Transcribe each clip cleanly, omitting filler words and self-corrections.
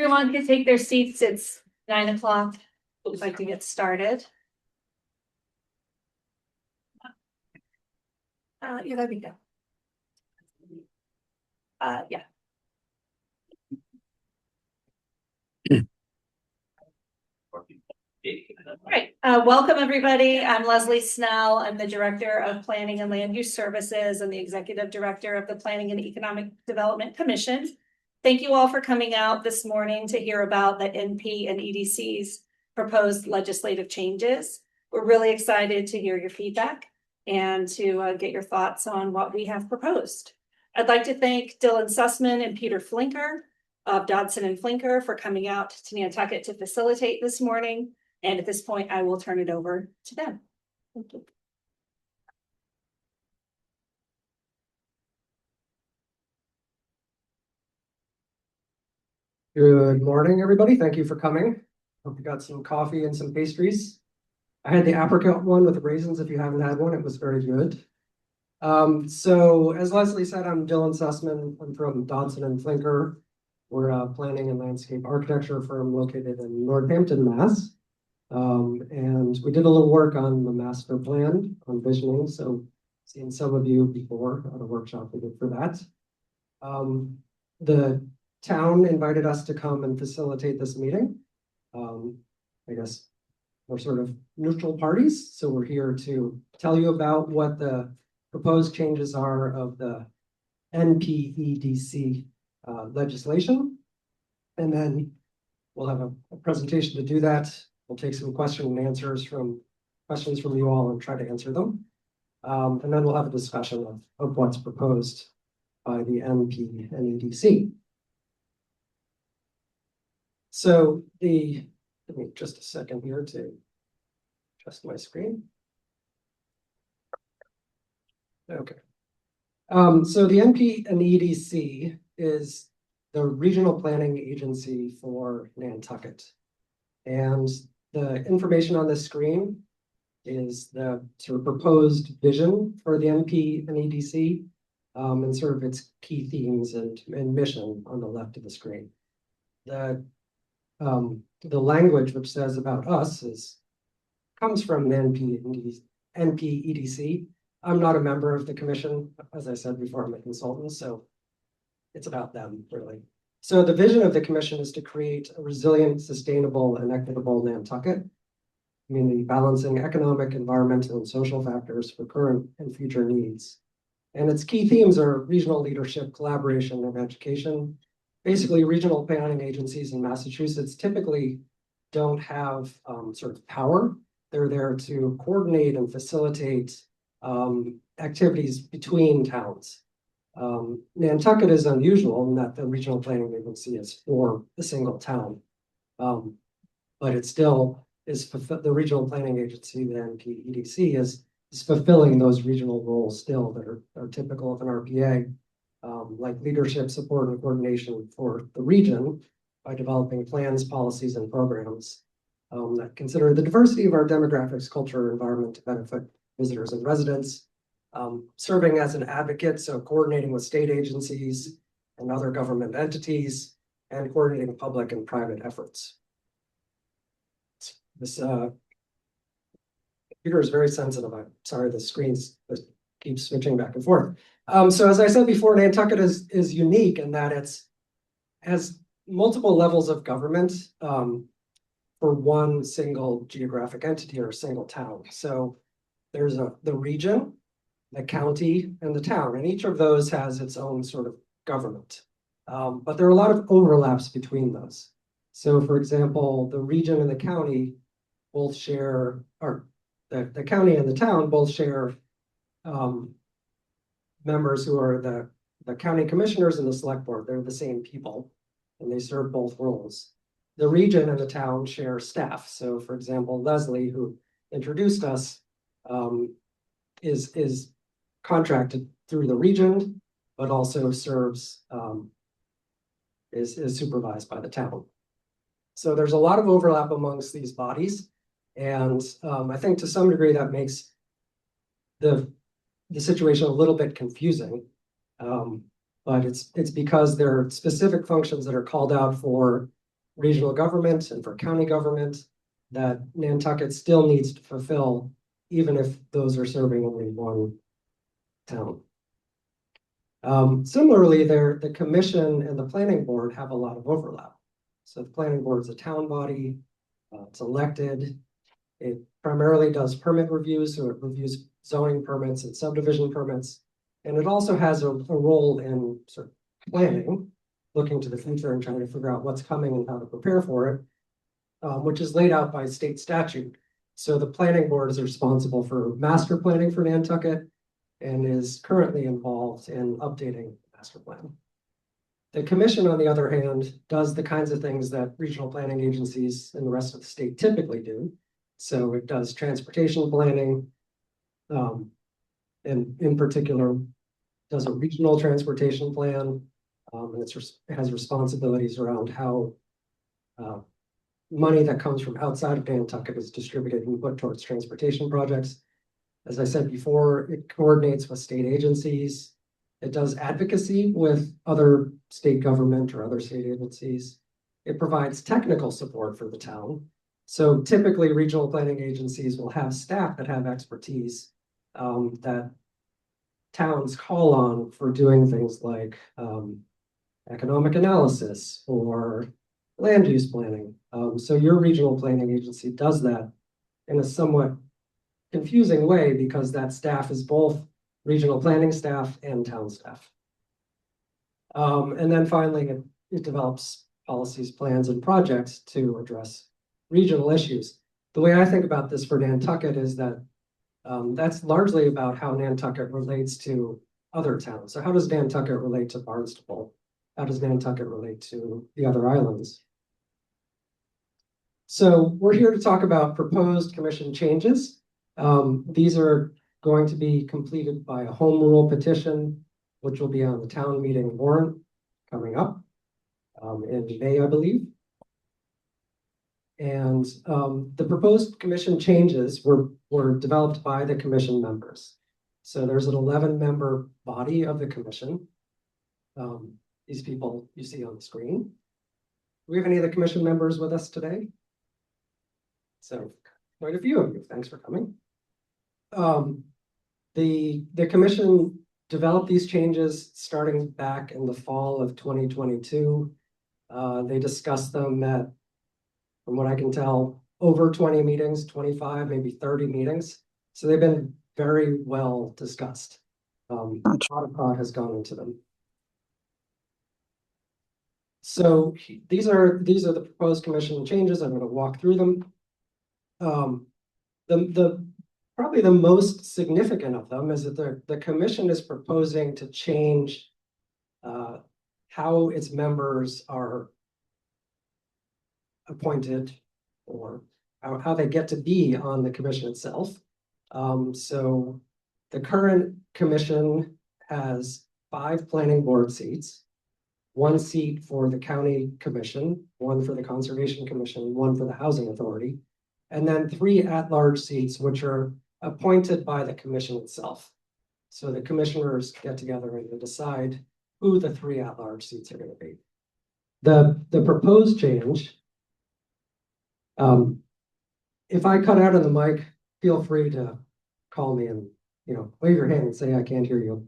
Everyone can take their seats. It's 9 o'clock. We'd like to get started. You let me go. Yeah. All right. Welcome, everybody. I'm Leslie Snell. I'm the Director of Planning and Land Use Services and the Executive Director of the Planning and Economic Development Commission. Thank you all for coming out this morning to hear about the NP and EDC's proposed legislative changes. We're really excited to hear your feedback and to get your thoughts on what we have proposed. I'd like to thank Dylan Sussman and Peter Flinker of Dodson and Flinker for coming out to Nantucket to facilitate this morning. And at this point, I will turn it over to them. Thank you. Good morning, everybody. Thank you for coming. Hope you got some coffee and some pastries. I had the apricot one with raisins. If you haven't had one, it was very good. So as Leslie said, I'm Dylan Sussman. I'm from Dodson and Flinker. We're a planning and landscape architecture firm located in Northampton, Mass. And we did a little work on the master plan on visioning. So seen some of you before at a workshop we did for that. The town invited us to come and facilitate this meeting. I guess we're sort of neutral parties. So we're here to tell you about what the proposed changes are of the NP&EDC legislation. And then we'll have a presentation to do that. We'll take some questions from you all and try to answer them. And then we'll have a discussion of what's proposed by the NP&EDC. So give me just a second here to adjust my screen. Okay. So the NP&EDC is the regional planning agency for Nantucket. And the information on this screen is the sort of proposed vision for the NP&EDC and sort of its key themes and mission on the left of the screen. The language which says about us comes from the NP&EDC. I'm not a member of the commission. As I said before, I'm a consultant, so it's about them, really. So the vision of the commission is to create a resilient, sustainable, and equitable Nantucket, meaning balancing economic, environmental, and social factors for current and future needs. And its key themes are regional leadership, collaboration, and education. Basically, regional planning agencies in Massachusetts typically don't have sort of power. They're there to coordinate and facilitate activities between towns. Nantucket is unusual in that the regional planning agency is for a single town, but it still is the regional planning agency, the NP&EDC, is fulfilling those regional roles still that are typical of an RPA. Like leadership, support, and coordination for the region by developing plans, policies, and programs that consider the diversity of our demographics, culture, and environment to benefit visitors and residents, serving as an advocate, so coordinating with state agencies and other government entities, and coordinating public and private efforts. This computer is very sensitive. I'm sorry, the screens keep switching back and forth. So as I said before, Nantucket is unique in that it has multiple levels of government for one single geographic entity or a single town. So there's the region, the county, and the town, and each of those has its own sort of government. But there are a lot of overlaps between those. So for example, the region and the county both share, or the county and the town both share members who are the county commissioners and the select board. They're the same people and they serve both roles. The region and the town share staff. So for example, Leslie, who introduced us, is contracted through the region, but also serves, is supervised by the town. So there's a lot of overlap amongst these bodies. And I think to some degree that makes the situation a little bit confusing, but it's because there are specific functions that are called out for regional government and for county government that Nantucket still needs to fulfill, even if those are serving only one town. Similarly, the commission and the planning board have a lot of overlap. So the planning board is a town body, it's elected. It primarily does permit reviews, so it reviews zoning permits and subdivision permits. And it also has a role in sort of planning, looking to the future and trying to figure out what's coming and how to prepare for it, which is laid out by state statute. So the planning board is responsible for master planning for Nantucket and is currently involved in updating the master plan. The commission, on the other hand, does the kinds of things that regional planning agencies in the rest of the state typically do. So it does transportation planning, and in particular, does a regional transportation plan, and it has responsibilities around how money that comes from outside of Nantucket is distributed and put towards transportation projects. As I said before, it coordinates with state agencies. It does advocacy with other state government or other state agencies. It provides technical support for the town. So typically regional planning agencies will have staff that have expertise that towns call on for doing things like economic analysis or land use planning. So your regional planning agency does that in a somewhat confusing way because that staff is both regional planning staff and town staff. And then finally, it develops policies, plans, and projects to address regional issues. The way I think about this for Nantucket is that that's largely about how Nantucket relates to other towns. So how does Nantucket relate to Barnstable? How does Nantucket relate to the other islands? So we're here to talk about proposed commission changes. These are going to be completed by a home rule petition, which will be on the town meeting warrant coming up in May, I believe. And the proposed commission changes were developed by the commission members. So there's an 11-member body of the commission. These people you see on the screen. Do we have any of the commission members with us today? So quite a few of you, thanks for coming. The commission developed these changes starting back in the fall of 2022. They discussed them at, from what I can tell, over 20 meetings, 25, maybe 30 meetings. So they've been very well discussed. A lot of thought has gone into them. So these are the proposed commission changes. I'm going to walk through them. Probably the most significant of them is that the commission is proposing to change how its members are appointed or how they get to be on the commission itself. So the current commission has 5 planning board seats, 1 seat for the county commission, 1 for the conservation commission, 1 for the housing authority, and then 3 at-large seats, which are appointed by the commission itself. So the commissioners get together and decide who the 3 at-large seats are going to be. The proposed change, if I cut out on the mic, feel free to call me and wave your hand and say I can't hear you.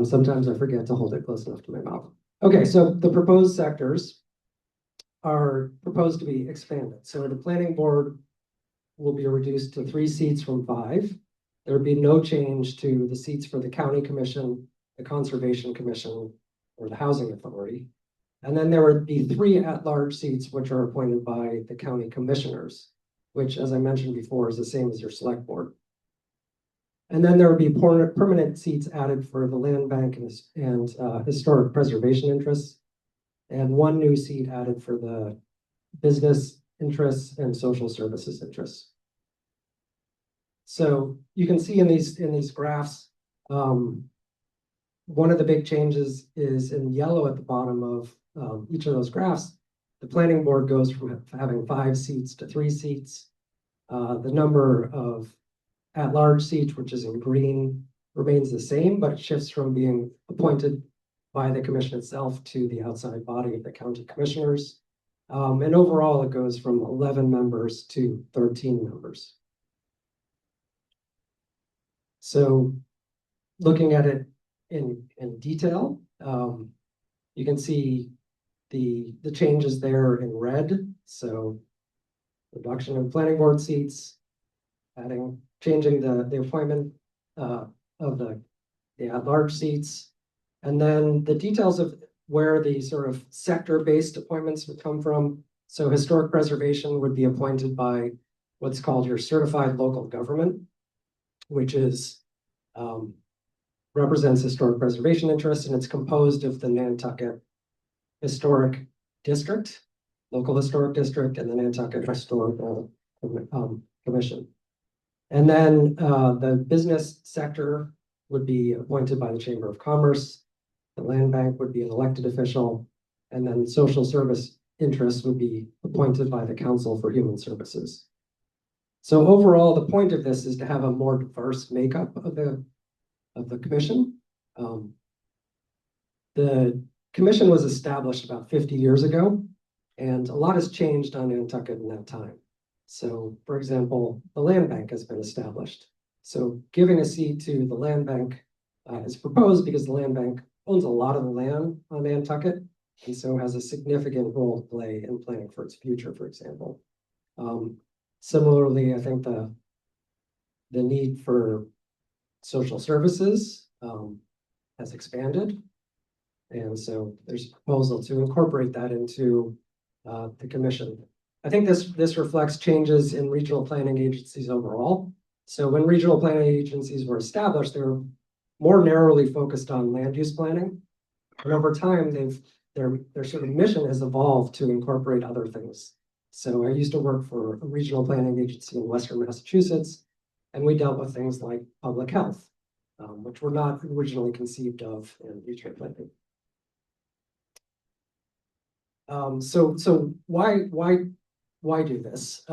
Sometimes I forget to hold it close enough to my mouth. Okay, so the proposed sectors are proposed to be expanded. So the planning board will be reduced to 3 seats from 5. There would be no change to the seats for the county commission, the conservation commission, or the housing authority. And then there would be 3 at-large seats, which are appointed by the county commissioners, which, as I mentioned before, is the same as your select board. And then there would be permanent seats added for the land bank and historic preservation interests, and 1 new seat added for the business interests and social services interests. So you can see in these graphs, one of the big changes is in yellow at the bottom of each of those graphs. The planning board goes from having 5 seats to 3 seats. The number of at-large seats, which is in green, remains the same, but it shifts from being appointed by the commission itself to the outside body of the county commissioners. And overall, it goes from 11 members to 13 members. So looking at it in detail, you can see the changes there in red. So reduction in planning board seats, changing the appointment of the at-large seats, and then the details of where the sort of sector-based appointments would come from. So historic preservation would be appointed by what's called your certified local government, which is represents historic preservation interests, and it's composed of the Nantucket Historic District, Local Historic District, and the Nantucket Historical Commission. And then the business sector would be appointed by the Chamber of Commerce. The land bank would be an elected official, and then social service interests would be appointed by the Council for Human Services. So overall, the point of this is to have a more diverse makeup of the commission. The commission was established about 50 years ago, and a lot has changed on Nantucket in that time. So, for example, the land bank has been established. So giving a seat to the land bank is proposed because the land bank owns a lot of the land on Nantucket, and so has a significant role to play in planning for its future, for example. Similarly, I think the need for social services has expanded. And so there's a proposal to incorporate that into the commission. I think this reflects changes in regional planning agencies overall. So when regional planning agencies were established, they were more narrowly focused on land use planning. And over time, their sort of mission has evolved to incorporate other things. So I used to work for a regional planning agency in Western Massachusetts, and we dealt with things like public health, which were not originally conceived of in regional planning. So why do this?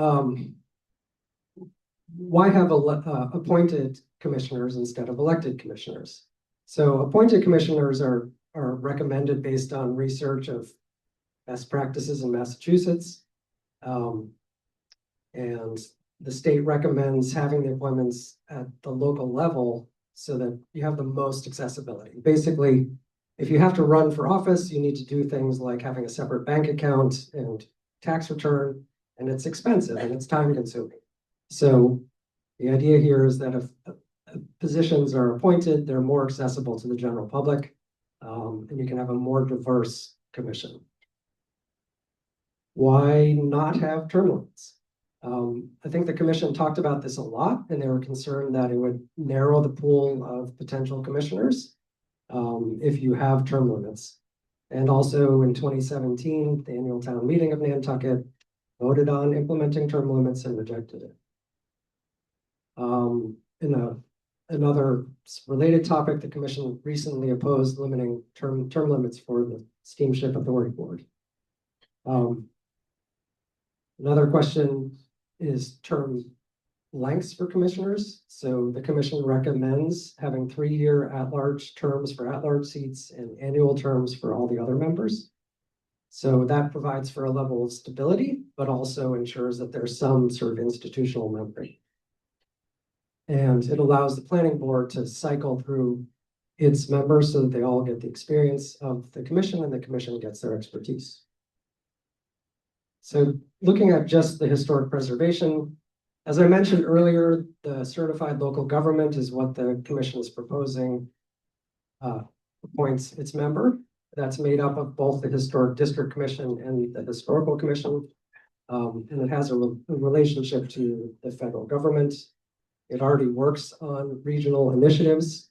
Why have appointed commissioners instead of elected commissioners? So appointed commissioners are recommended based on research of best practices in Massachusetts. And the state recommends having the appointments at the local level so that you have the most accessibility. Basically, if you have to run for office, you need to do things like having a separate bank account and tax return, and it's expensive and it's time consuming. So the idea here is that if positions are appointed, they're more accessible to the general public, and you can have a more diverse commission. Why not have term limits? I think the commission talked about this a lot, and they were concerned that it would narrow the pool of potential commissioners if you have term limits. And also in 2017, the annual town meeting of Nantucket voted on implementing term limits and rejected it. In another related topic, the commission recently opposed limiting term limits for the Steamship Authority Board. Another question is term lengths for commissioners. So the commission recommends having 3-year at-large terms for at-large seats and annual terms for all the other members. So that provides for a level of stability, but also ensures that there's some sort of institutional memory. And it allows the planning board to cycle through its members so that they all get the experience of the commission and the commission gets their expertise. So looking at just the historic preservation, as I mentioned earlier, the certified local government is what the commission is proposing appoints its member. That's made up of both the Historic District Commission and the Historical Commission. And it has a relationship to the federal government. It already works on regional initiatives.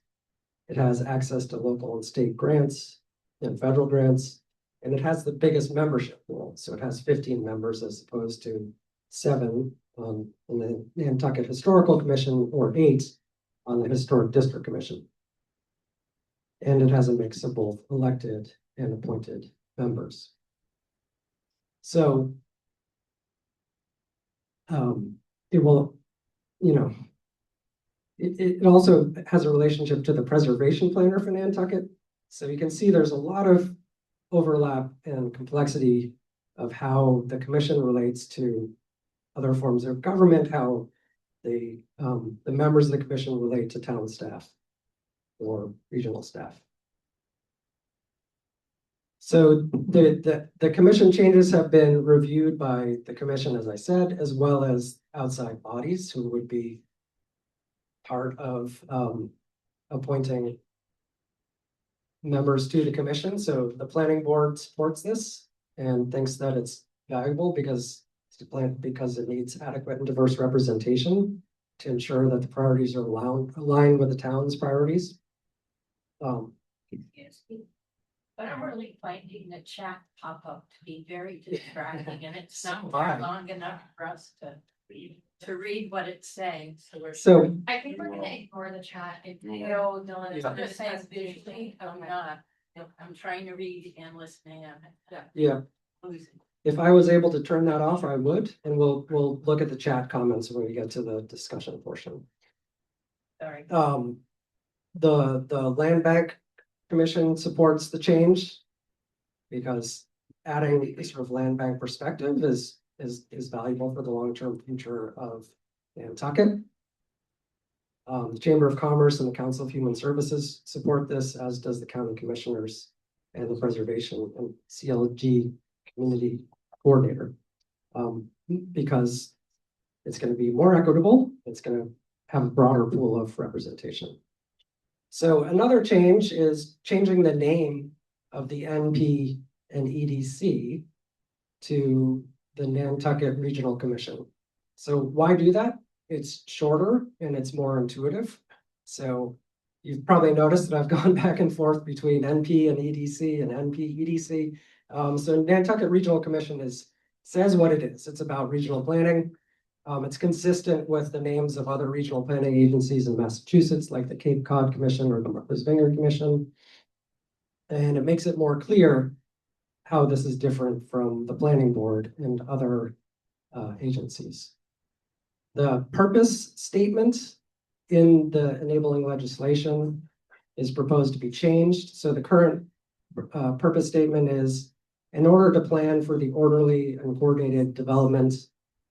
It has access to local and state grants and federal grants. And it has the biggest membership pool. So it has 15 members as opposed to 7 in the Nantucket Historical Commission or 8 on the Historic District Commission. And it has a mix of both elected and appointed members. So it will, it also has a relationship to the preservation planner for Nantucket. So you can see there's a lot of overlap and complexity of how the commission relates to other forms of government, how the members of the commission relate to town staff or regional staff. So the commission changes have been reviewed by the commission, as I said, as well as outside bodies who would be part of appointing members to the commission. So the planning board supports this and thinks that it's valuable because it needs adequate and diverse representation to ensure that the priorities are aligned with the town's priorities. Excuse me, but I'm really finding the chat pop up to be very distracting, and it's not Fine. long enough for us to read what it's saying, So I think we're gonna ignore the chat. No, Dylan, it's Yeah. gonna say visually, I'm not, I'm trying to read and listening, yeah, losing. if I was able to turn that off, I would, and we'll look at the chat comments when we get to the discussion portion. Sorry. The land bank commission supports the change because adding a sort of land bank perspective is valuable for the long-term future of Nantucket. The Chamber of Commerce and the Council of Human Services support this, as does the county commissioners and the Preservation and CLG Community Coordinator. Because it's going to be more equitable, it's going to have a broader pool of representation. So another change is changing the name of the NP and EDC to the Nantucket Regional Commission. So why do that? It's shorter and it's more intuitive. So you've probably noticed that I've gone back and forth between NP and EDC and NP-EDC. So Nantucket Regional Commission says what it is. It's about regional planning. It's consistent with the names of other regional planning agencies in Massachusetts, like the Cape Cod Commission or the Martha's Vineyard Commission. And it makes it more clear how this is different from the planning board and other agencies. The purpose statement in the enabling legislation is proposed to be changed. So the current purpose statement is, in order to plan for the orderly and coordinated development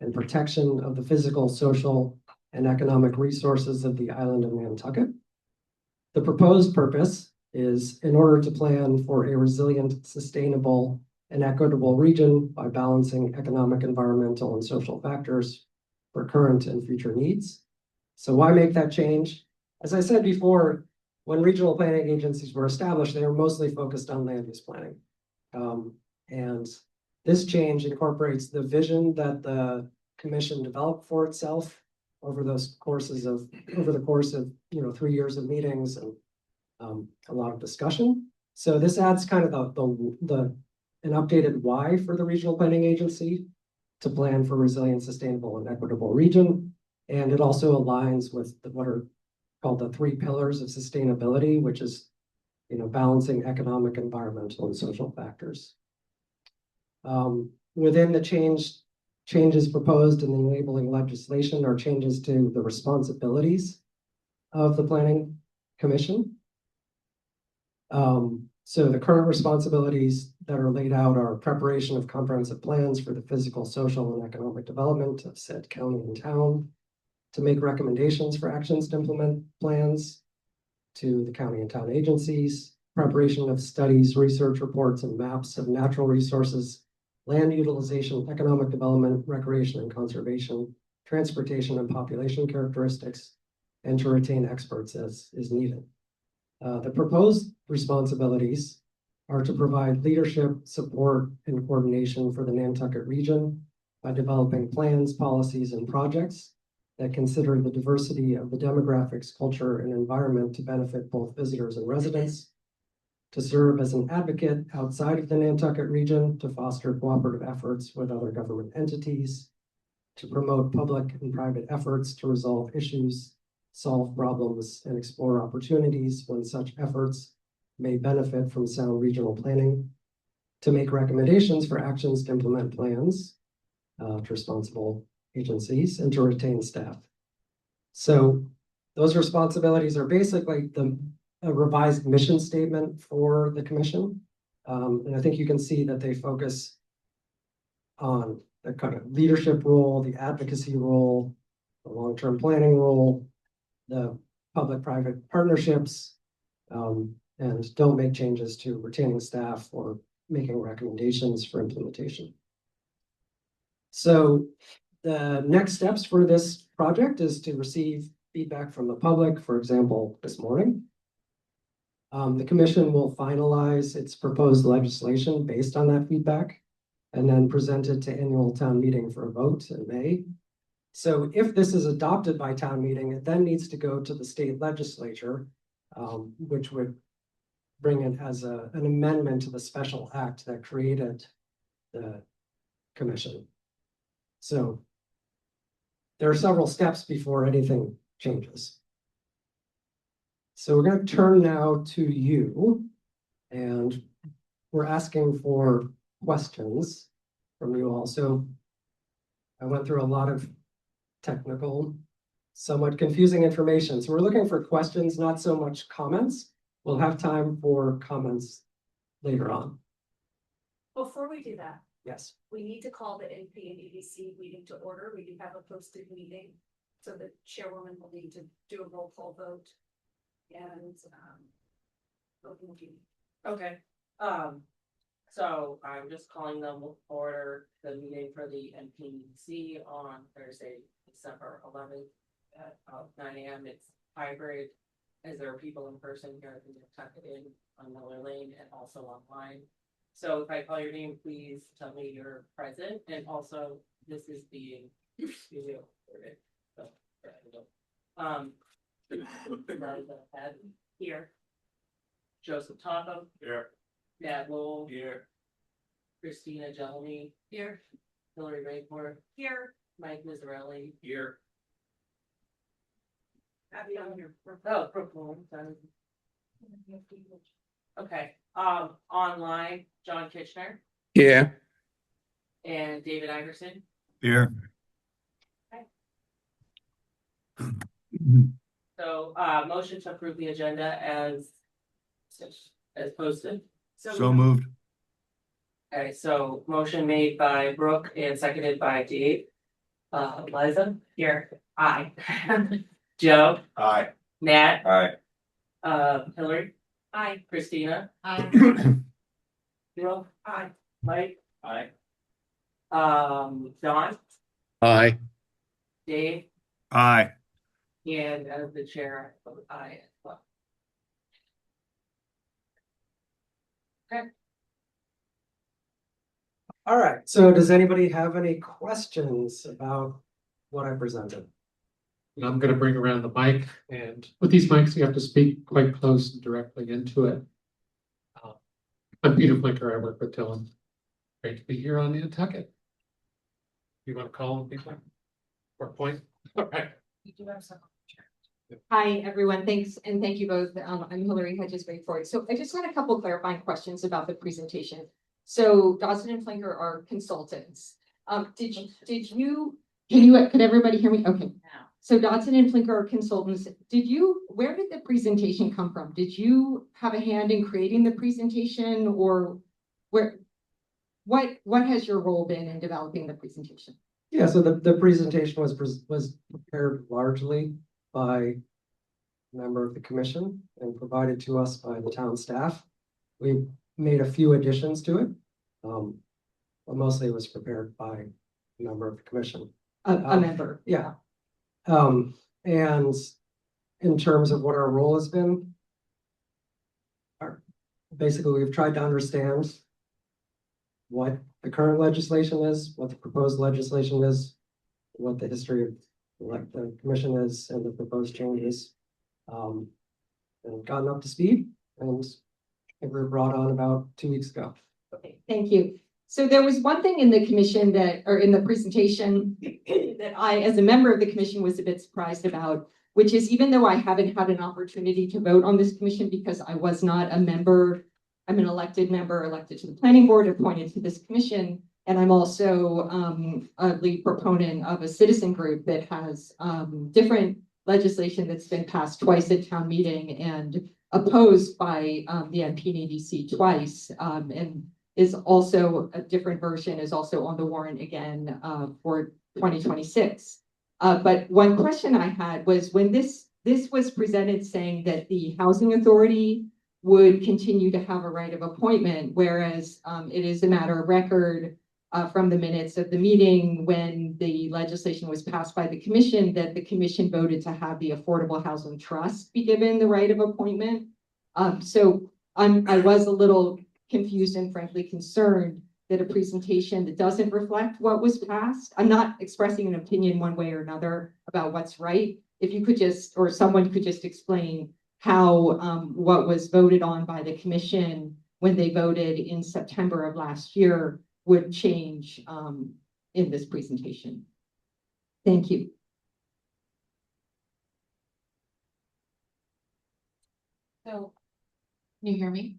and protection of the physical, social, and economic resources of the island of Nantucket. The proposed purpose is, in order to plan for a resilient, sustainable, and equitable region by balancing economic, environmental, and social factors for current and future needs. So why make that change? As I said before, when regional planning agencies were established, they were mostly focused on land use planning. And this change incorporates the vision that the commission developed for itself over the course of 3 years of meetings and a lot of discussion. So this adds kind of an updated why for the regional planning agency to plan for resilient, sustainable, and equitable region. And it also aligns with what are called the 3 pillars of sustainability, which is, balancing economic, environmental, and social factors. Within the changes proposed in the enabling legislation are changes to the responsibilities of the Planning Commission. So the current responsibilities that are laid out are preparation of comprehensive plans for the physical, social, and economic development of said county and town, to make recommendations for actions to implement plans to the county and town agencies, preparation of studies, research reports, and maps of natural resources, land utilization, economic development, recreation and conservation, transportation and population characteristics, and to retain experts as is needed. The proposed responsibilities are to provide leadership, support, and coordination for the Nantucket region by developing plans, policies, and projects that consider the diversity of the demographics, culture, and environment to benefit both visitors and residents, to serve as an advocate outside of the Nantucket region to foster cooperative efforts with other government entities, to promote public and private efforts to resolve issues, solve problems, and explore opportunities when such efforts may benefit from sound regional planning, to make recommendations for actions to implement plans to responsible agencies, and to retain staff. So those responsibilities are basically a revised mission statement for the commission. And I think you can see that they focus on the kind of leadership role, the advocacy role, the long-term planning role, the public-private partnerships, and don't make changes to retaining staff or making recommendations for implementation. So the next steps for this project is to receive feedback from the public, for example, this morning. The commission will finalize its proposed legislation based on that feedback and then present it to annual town meeting for a vote in May. So if this is adopted by town meeting, it then needs to go to the state legislature, which would bring it as an amendment to the special act that created the commission. So there are several steps before anything changes. So we're going to turn now to you, and we're asking for questions from you all. So I went through a lot of technical, somewhat confusing information. So we're looking for questions, not so much comments. We'll have time for comments later on. Before we do that, Yes. we need to call the NP&EDC meeting to order. We do have a posted meeting. So the chairwoman will need to do a roll call vote. And Okay, so I'm just calling them order the meeting for the NP&EDC on Thursday, December 11th at 9 AM. It's hybrid, as there are people in person here who can tuck it in on Miller Lane and also online. So if I call your name, please tell me you're present, and also this is being video recorded. So, here. Joseph Topham. Here. Matt Lowell. Here. Christina Gelmy. Here. Hillary Rainford. Here. Mike Mizzarelli. Here. Oh, Brooke Moore, sorry. Okay, online, John Kitchener Yeah. and David Iverson. Here. So, motion to approve the agenda as posted. So moved. Okay, so motion made by Brooke and seconded by Dave. Liza? Here. Aye. Joe? Aye. Nat? Aye. Hillary? Aye. Christina? Bill? Aye. Mike? Aye. Don? Aye. Dave? Aye. And as the chair, I vote aye as well. All right. So does anybody have any questions about what I presented? And I'm gonna bring around the mic, and with these mics, you have to speak quite close and directly into it. I'm Peter Flinker, I work with Dylan. Great to be here on Nantucket. You wanna call on people? Or point? All right. You do have some. Hi, everyone. Thanks, and thank you both. I'm Hillary Hedges Wakeford. So I just had a couple clarifying questions about the presentation. So Dodson and Flinker are consultants. Could everybody hear me? Okay. Now. So Dodson and Flinker are consultants. Where did the presentation come from? Did you have a hand in creating the presentation, or what has your role been in developing the presentation? Yeah, so the presentation was prepared largely by a member of the commission and provided to us by the town staff. We made a few additions to it, but mostly it was prepared by a member of the commission. A member. Yeah. And in terms of what our role has been, basically we've tried to understand what the current legislation is, what the proposed legislation is, what the history of the commission is, and the proposed changes. And gotten up to speed, and we were brought on about 2 weeks ago. Okay, thank you. So there was one thing in the commission or in the presentation that I, as a member of the commission, was a bit surprised about, which is, even though I haven't had an opportunity to vote on this commission because I was not a member, I'm an elected member, elected to the planning board, appointed to this commission, and I'm also a lead proponent of a citizen group that has different legislation that's been passed twice at town meeting and opposed by the NP&EDC twice. And is also a different version, is also on the warrant again for 2026. But one question I had was when this was presented saying that the housing authority would continue to have a right of appointment, whereas it is a matter of record from the minutes of the meeting when the legislation was passed by the commission that the commission voted to have the Affordable Housing Trust be given the right of appointment. So I was a little confused and frankly concerned that a presentation that doesn't reflect what was passed. I'm not expressing an opinion one way or another about what's right. If you could just, or someone could just explain how what was voted on by the commission when they voted in September of last year would change in this presentation. Thank you. So, can you hear me?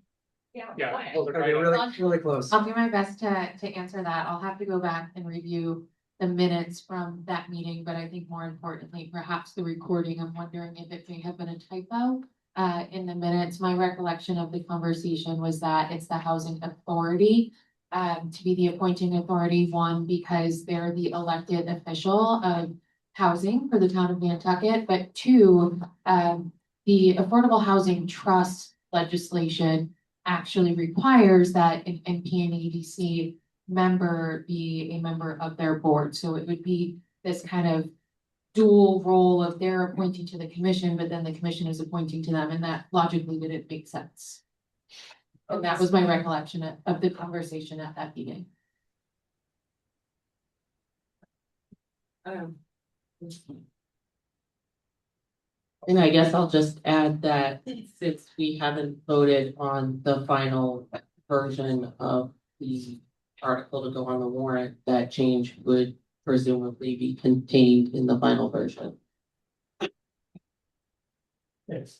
Yeah, hold it Okay, right really, on. really close. I'll do my best to answer that. I'll have to go back and review the minutes from that meeting, but I think more importantly, perhaps the recording. I'm wondering if it may have been a typo in the minutes. My recollection of the conversation was that it's the housing authority to be the appointing authority, one, because they're the elected official of housing for the town of Nantucket, but two, the Affordable Housing Trust legislation actually requires that an NP&EDC member be a member of their board. So it would be this kind of dual role of they're appointing to the commission, but then the commission is appointing to them, and that logically didn't make sense. And that was my recollection of the conversation at that meeting. And I guess I'll just add that since we haven't voted on the final version of the article to go on the warrant, that change would presumably be contained in the final version. Yes.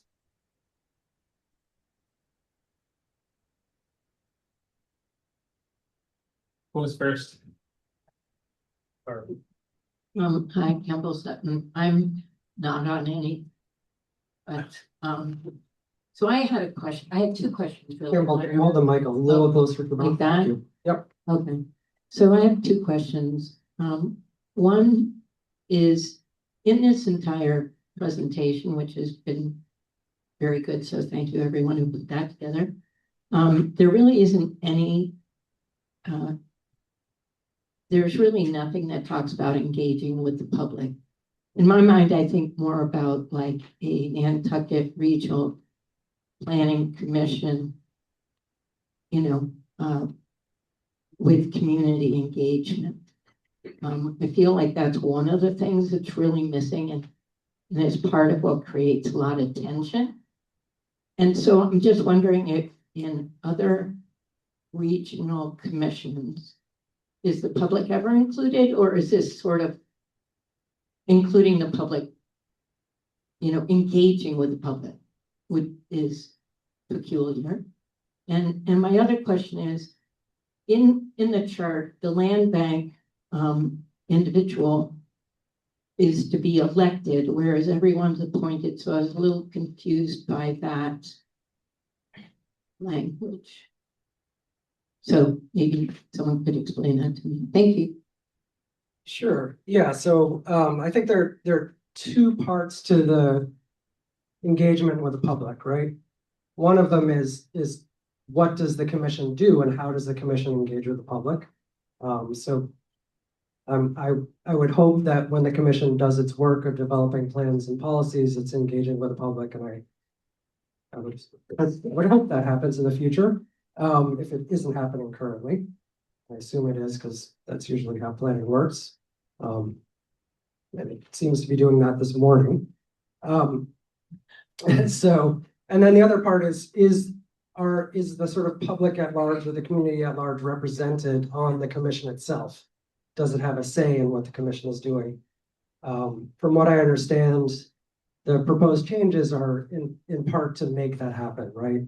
Who was first? Or Hi, Campbell Sutton. I'm not on any. But, so I had a question. I had two questions. Really. Here, hold the mic a little closer to the mouth. Like that? Thank you. Yep. Okay. So I have two questions. One is in this entire presentation, which has been very good. So thank you everyone who put that together. There really isn't any, there's really nothing that talks about engaging with the public. In my mind, I think more about like a Nantucket Regional Planning Commission, you know, with community engagement. I feel like that's one of the things that's really missing and it's part of what creates a lot of tension. And so I'm just wondering if in other regional commissions, is the public ever included, or is this sort of including the public, you know, engaging with the public, which is peculiar. And my other question is, in the chart, the land bank individual is to be elected, whereas everyone's appointed. So I was a little confused by that language. So maybe someone could explain that to me. Thank you. Sure. Yeah. So I think there are two parts to the engagement with the public, right? One of them is what does the commission do and how does the commission engage with the public? I would hope that when the commission does its work of developing plans and policies, it's engaging with the public, and I would hope that happens in the future. If it isn't happening currently, I assume it is because that's usually how planning works. And it seems to be doing that this morning. And then the other part is the sort of public at large or the community at large represented on the commission itself? Does it have a say in what the commission is doing? From what I understand, the proposed changes are in part to make that happen, right?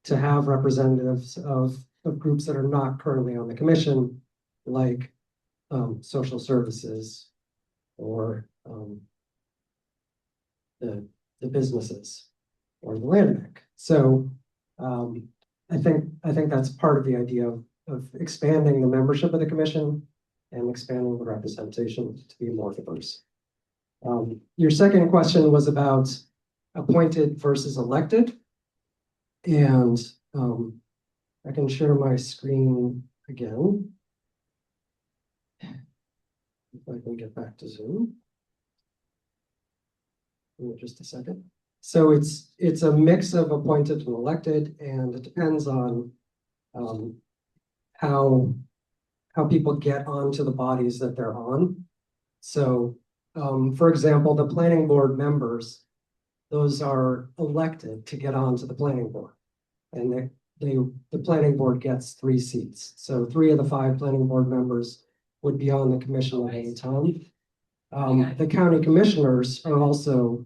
To have representatives of groups that are not currently on the commission, like social services or the businesses or the land bank. So I think that's part of the idea of expanding the membership of the commission and expanding the representation to be more diverse. Your second question was about appointed versus elected. And I can share my screen again. If I can get back to Zoom. Give me just a second. So it's a mix of appointed and elected, and it depends on how people get onto the bodies that they're on. So for example, the planning board members, those are elected to get onto the planning board. And the planning board gets 3 seats. So 3 of the 5 planning board members would be on the commission at any time. The county commissioners are also,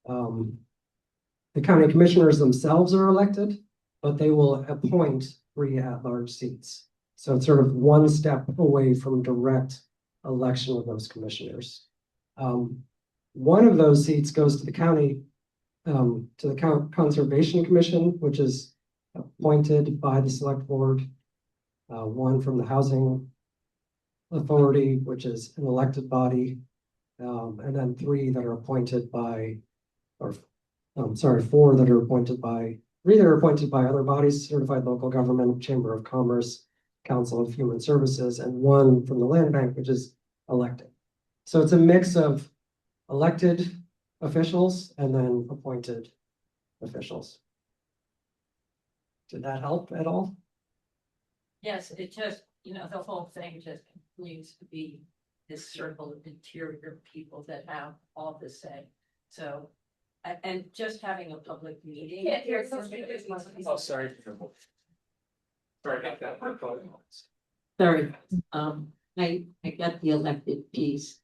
the county commissioners themselves are elected, but they will appoint 3 at-large seats. So it's sort of one step away from direct election of those commissioners. One of those seats goes to the county, to the Conservation Commission, which is appointed by the select board. One from the Housing Authority, which is an elected body, and then 3 that are appointed by, or 4 that are appointed by, 3 that are appointed by other bodies, certified local government, Chamber of Commerce, Council of Human Services, and 1 from the Land Bank, which is elected. So it's a mix of elected officials and then appointed officials. Did that help at all? Yes, it just, the whole thing just continues to be this circle of interior people that have all the say. So, and just having a public meeting. Oh, sorry. Sorry about that. Sorry, I got the elected piece.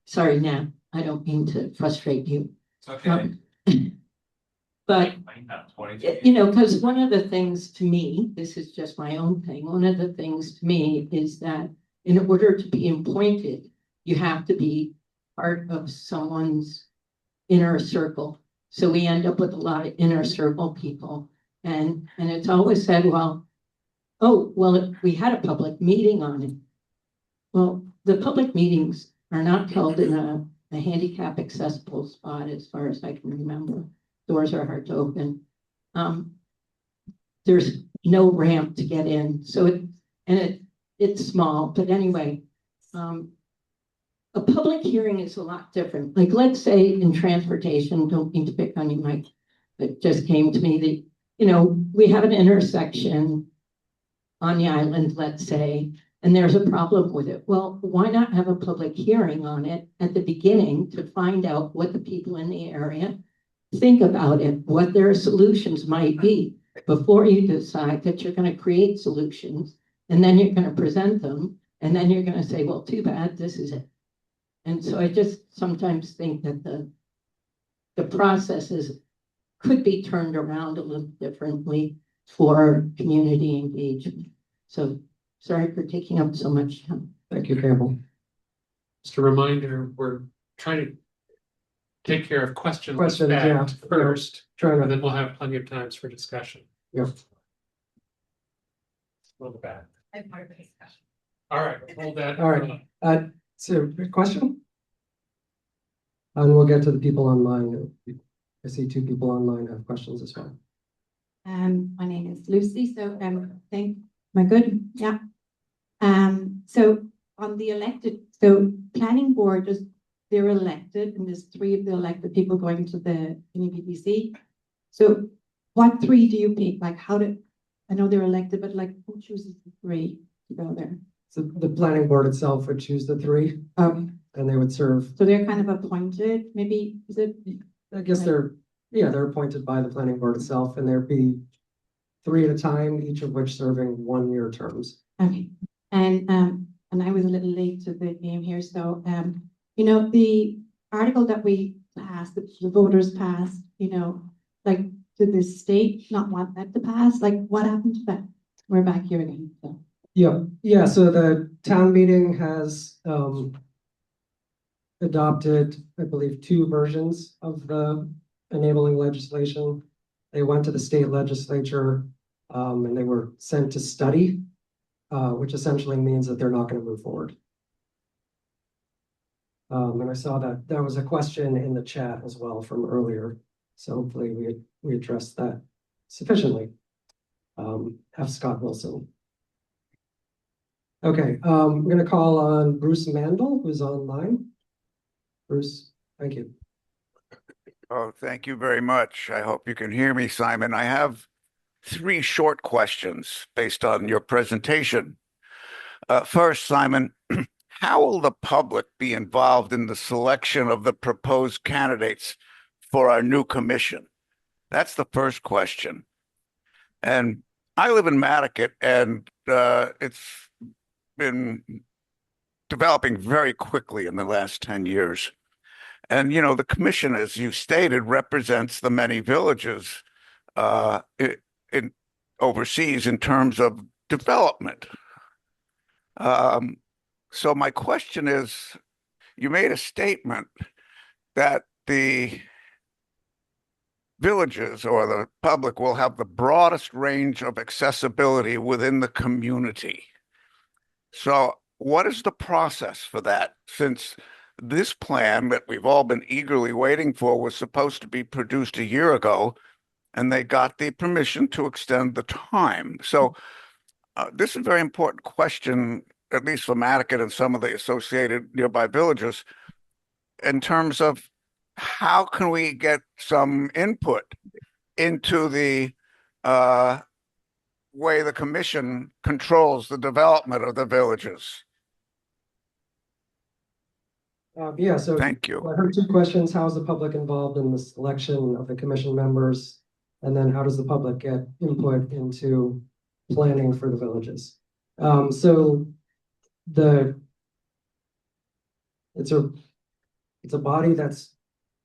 Sorry, Nat, I don't mean to frustrate you. Okay. But, because one of the things to me, this is just my own thing, one of the things to me is that in order to be appointed, you have to be part of someone's inner circle. So we end up with a lot of inner circle people. And it's always said, well, we had a public meeting on it. Well, the public meetings are not held in a handicap accessible spot, as far as I can remember. Doors are hard to open. There's no ramp to get in. So it's small, but anyway, a public hearing is a lot different. Like, let's say in transportation, don't mean to pick on you, Mike, it just came to me that, we have an intersection on the island, let's say, and there's a problem with it. Well, why not have a public hearing on it at the beginning to find out what the people in the area think about it, what their solutions might be, before you decide that you're going to create solutions, and then you're going to present them, and then you're going to say, well, too bad, this is it. And so I just sometimes think that the processes could be turned around a little differently for community engagement. So sorry for taking up so much time. Thank you, Campbell. Just a reminder, we're trying to take care of questions Yeah. first, Trying and to, then we'll have plenty of times for discussion. yeah. Welcome back. I'm part of the discussion. All right, hold that. All right. So, question? And we'll get to the people online. I see 2 people online have questions as well. My name is Lucy, so am I good? Yeah. So on the elected, so planning board, they're elected, and there's 3 of the elected people going to the NP&EDC. So what 3 do you pick? Like, I know they're elected, but like, who chooses the 3 to go there? So the planning board itself would choose the 3, and they would serve. So they're kind of appointed, maybe, is it? I guess they're appointed by the planning board itself, and there'd be 3 at a time, each of which serving 1-year terms. Okay, and I was a little late to the game here, so the article that we passed, the voters passed, like, did the state not want that to pass? Like, what happened to that? We're back here again, so. Yeah, so the town meeting has adopted, I believe, 2 versions of the enabling legislation. They went to the state legislature And they were sent to study, which essentially means that they're not going to move forward. And I saw that there was a question in the chat as well from earlier. So hopefully we addressed that sufficiently. F. Scott Wilson. Okay, I'm going to call on Bruce Mandel, who's online. Bruce, thank you. Oh, thank you very much. I hope you can hear me, Simon. I have 3 short questions based on your presentation. First, Simon, how will the public be involved in the selection of the proposed candidates for our new commission? That's the first question. And I live in Mattocket, and it's been developing very quickly in the last 10 years. And, you know, the commission, as you stated, represents the many villages overseas in terms of development. So my question is, you made a statement that the villages or the public will have the broadest range of accessibility within the community. So what is the process for that? Since this plan that we've all been eagerly waiting for was supposed to be produced a year ago, and they got the permission to extend the time. So this is a very important question, at least for Mattocket and some of the associated nearby villages, in terms of how can we get some input into the way the commission controls the development of the villages? Yeah, so Thank you. I heard 2 questions. How is the public involved in the selection of the commission members? And then how does the public get input into planning for the villages? So it's a body that's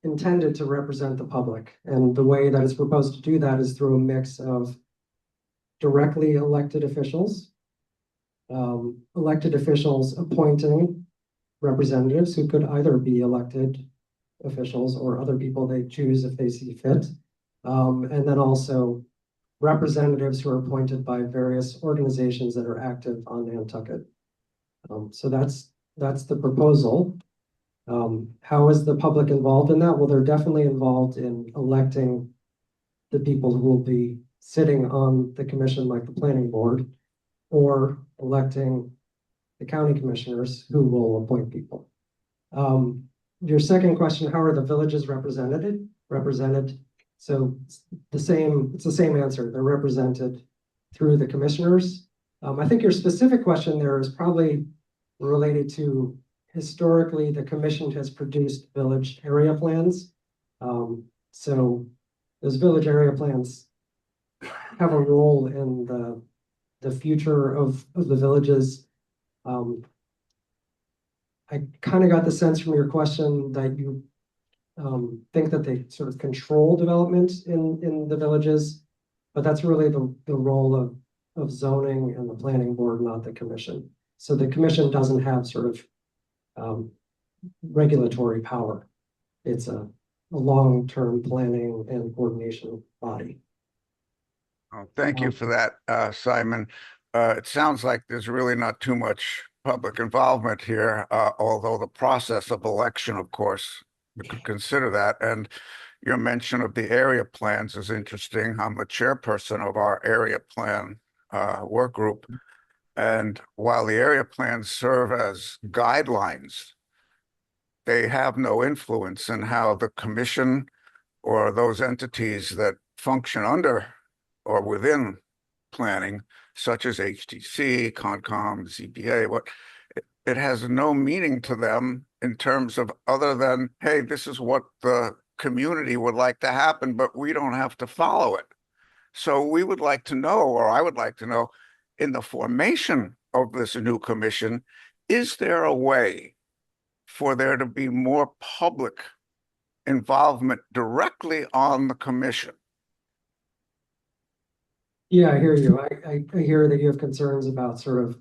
intended to represent the public. And the way that it's proposed to do that is through a mix of directly elected officials appointing representatives who could either be elected officials or other people they choose if they see fit. And then also representatives who are appointed by various organizations that are active on Nantucket. So that's the proposal. How is the public involved in that? Well, they're definitely involved in electing the people who will be sitting on the commission, like the planning board, or electing the county commissioners who will appoint people. Your second question, how are the villages represented? So it's the same answer. They're represented through the commissioners. I think your specific question there is probably related to historically the commission has produced village area plans. So those village area plans have a role in the future of the villages. I kind of got the sense from your question that you think that they sort of control development in the villages, but that's really the role of zoning and the planning board, not the commission. So the commission doesn't have sort of regulatory power. It's a long-term planning and coordination body. Oh, thank you for that, Simon. It sounds like there's really not too much public involvement here, although the process of election, of course, we could consider that. And your mention of the area plans is interesting. I'm the chairperson of our area plan work group. And while the area plans serve as guidelines, they have no influence in how the commission or those entities that function under or within planning, such as HDC, Concom, ZBA, it has no meaning to them in terms of other than, hey, this is what the community would like to happen, but we don't have to follow it. So we would like to know, or I would like to know, in the formation of this new commission, is there a way for there to be more public involvement directly on the commission? Yeah, I hear you. I hear that you have concerns about sort of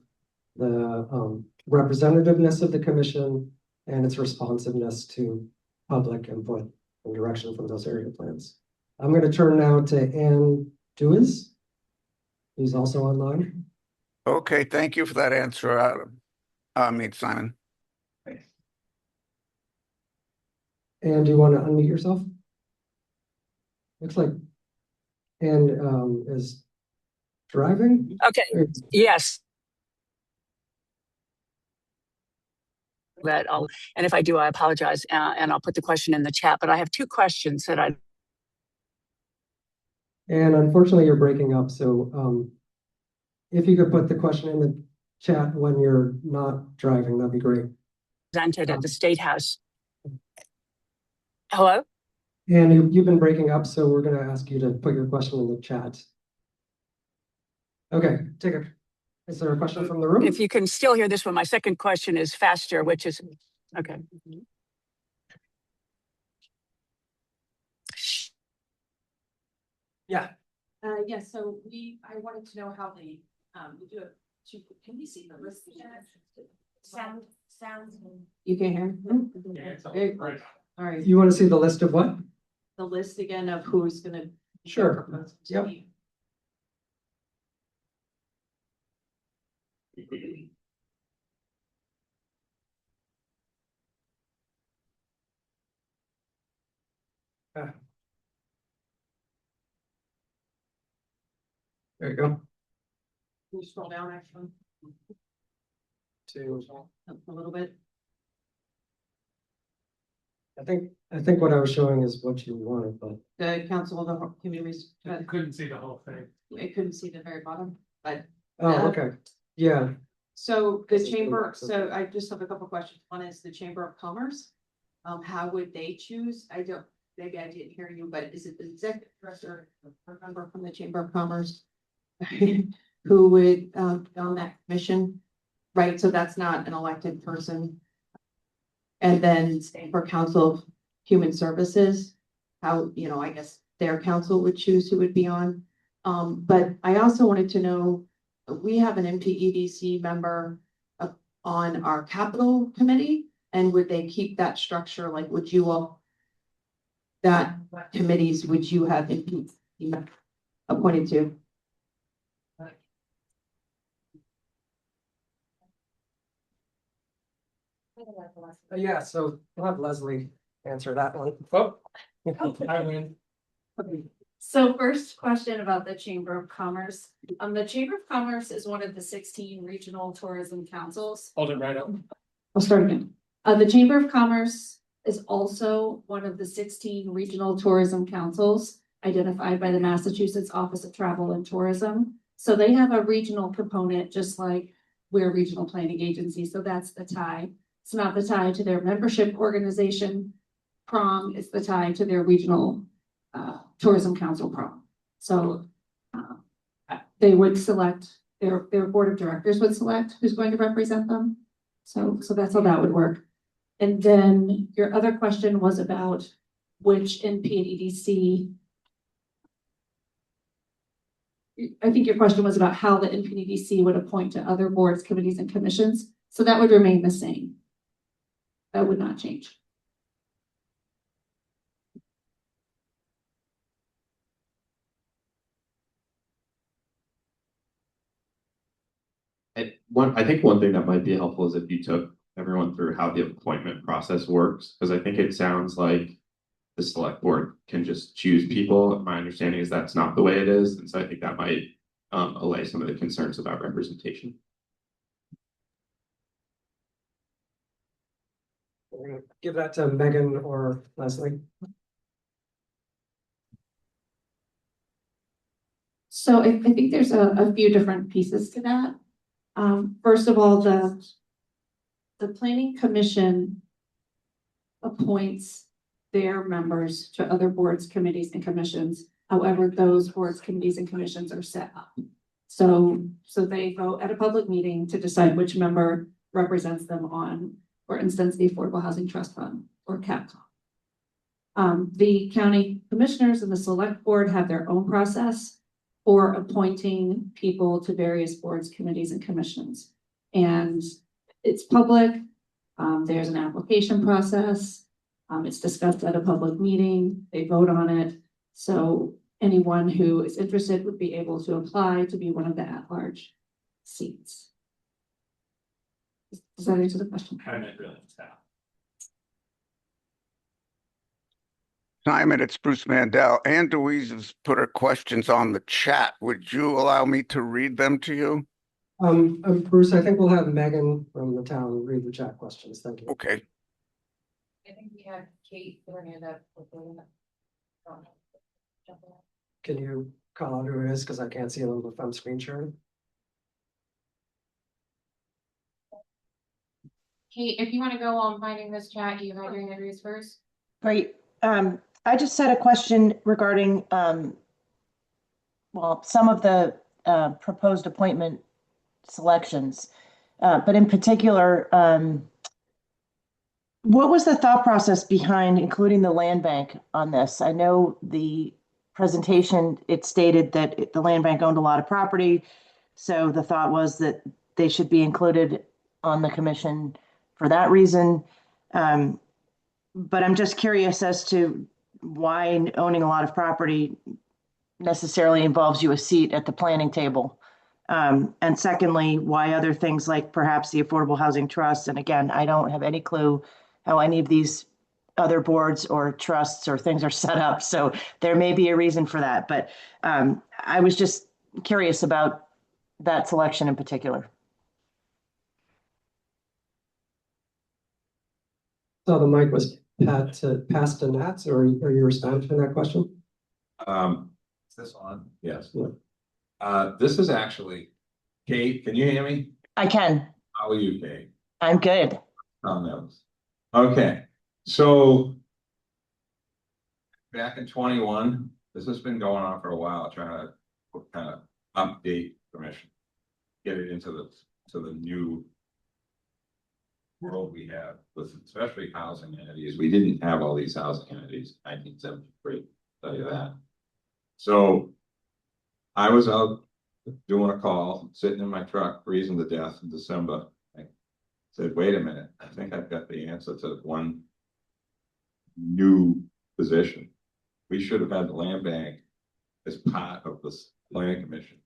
the representativeness of the commission and its responsiveness to public input and direction from those area plans. I'm going to turn now to Ann Duis. who's also online. Okay, thank you for that answer, Simon. And do you want to unmute yourself? Looks like Anne is driving. Okay, yes. But and if I do, I apologize, and I'll put the question in the chat, but I have two questions that I. And unfortunately, you're breaking up, so if you could put the question in the chat when you're not driving, that'd be great. Presented at the State House. Hello? And you've been breaking up, so we're gonna ask you to put your question in the chat. Okay, take it. Is there a question from the room? If you can still hear this one, my second question is faster, which is, okay. Yeah. Yes, so I wanted to know how we do it. Can we see the list? Sound. You can hear? Okay. All right, You want to see the list of what? the list again of who's gonna. Sure. propose to Yep. be. There you go. Can you scroll down actually To, a little bit? I think what I was showing is what you wanted, but The council of the communities, I couldn't see the whole thing. I couldn't see the very bottom, but. oh, okay. Yeah. So the This is chamber, box, so I just have a couple questions. One is the Chamber of Commerce. How would they choose? Maybe I didn't hear you, but is it the executive director or a member from the Chamber of Commerce? Who would, on that commission, right? So that's not an elected person. And then same for Council of Human Services, how, I guess their council would choose who would be on. But I also wanted to know, we have an NP&EDC member on our capital committee, and would they keep that structure? Like, would you all, that committees, would you have NP appointed to? Yeah, so we'll have Leslie answer that one. Oh, I win. So first question about the Chamber of Commerce. The Chamber of Commerce is one of the 16 regional tourism councils. Hold it right up. I'll start again. The Chamber of Commerce is also one of the 16 regional tourism councils identified by the Massachusetts Office of Travel and Tourism. So they have a regional component, just like we're a regional planning agency. So that's the tie. It's not the tie to their membership organization prong, it's the tie to their regional tourism council prong. So they would select, their board of directors would select who's going to represent them. So that's how that would work. And then your other question was about which NP&EDC. I think your question was about how the NP&EDC would appoint to other boards, committees, and commissions. So that would remain the same. That would not change. I think one thing that might be helpful is if you took everyone through how the appointment process works, because I think it sounds like the select board can just choose people. My understanding is that's not the way it is, and so I think that might allay some of the concerns about representation. We're gonna give that to Megan or Leslie. So I think there's a few different pieces to that. First of all, the planning commission appoints their members to other boards, committees, and commissions. However, those boards, committees, and commissions are set up. So they vote at a public meeting to decide which member represents them on, for instance, the Affordable Housing Trust Fund or CAPCOM. The county commissioners and the select board have their own process for appointing people to various boards, committees, and commissions. And it's public. There's an application process. It's discussed at a public meeting. They vote on it. So anyone who is interested would be able to apply to be one of the at-large seats. Does that answer the question? Simon, it's Bruce Mandel. Ann Deweese has put her questions on the chat. Would you allow me to read them to you? Bruce, I think we'll have Megan from the town read the chat questions. Thank you. Okay. I think we had Kate put her hand up. Can you call out who it is? Because I can't see them if I'm screen sharing. Kate, if you want to go on finding this chat, you had your hand raised first. Great. I just had a question regarding, well, some of the proposed appointment selections, but in particular, what was the thought process behind including the land bank on this? I know the presentation, it stated that the land bank owned a lot of property, so the thought was that they should be included on the commission for that reason. But I'm just curious as to why owning a lot of property necessarily involves you a seat at the planning table. And secondly, why other things like perhaps the Affordable Housing Trust, and again, I don't have any clue how any of these other boards or trusts or things are set up, so there may be a reason for that, but I was just curious about that selection in particular. So the mic was passed to Nats, or are you responding to that question? Is this on? Yes. Yeah. This is actually, Kate, can you hear me? I can. How are you, Kate? I'm good. No. Okay, so back in 21, this has been going on for a while, trying to kind of update commission, get it into the new world we have with especially housing entities. We didn't have all these housing entities in 1973, I'll tell you that. So I was out doing a call, sitting in my truck, freezing to death in December. I said, wait a minute, I think I've got the answer to one new position. We should have had the land bank as part of this planning commission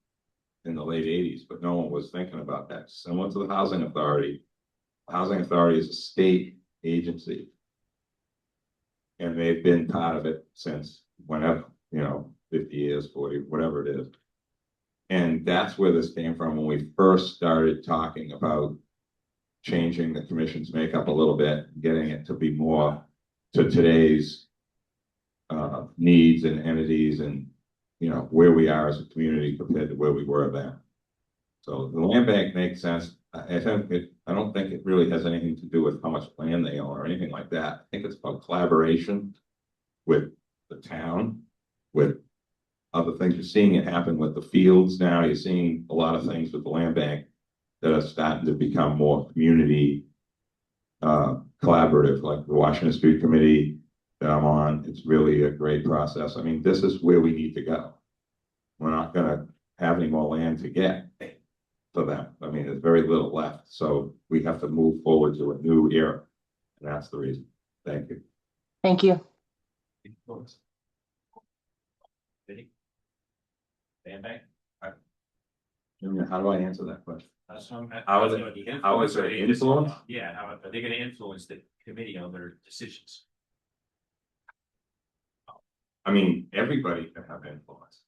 in the late 80s, but no one was thinking about that. Similar to the housing authority. The housing authority is a state agency. And they've been part of it since whenever, 50 years, 40, whatever it is. And that's where this came from when we first started talking about changing the commission's makeup a little bit, getting it to be more to today's needs and entities and, where we are as a community compared to where we were then. So the land bank makes sense. I don't think it really has anything to do with how much land they own or anything like that. I think it's about collaboration with the town, with other things. You're seeing it happen with the fields now. You're seeing a lot of things with the land bank that are starting to become more community collaborative, like the Washington Street Committee that I'm on. It's really a great process. I mean, this is where we need to go. We're not going to have any more land to get for them. I mean, there's very little left. So we have to move forward to a new era. And that's the reason. Thank you. Thank you. How do I answer that question? How is it influence? Yeah, how are they going to influence the committee on their decisions? I mean, everybody can have influence.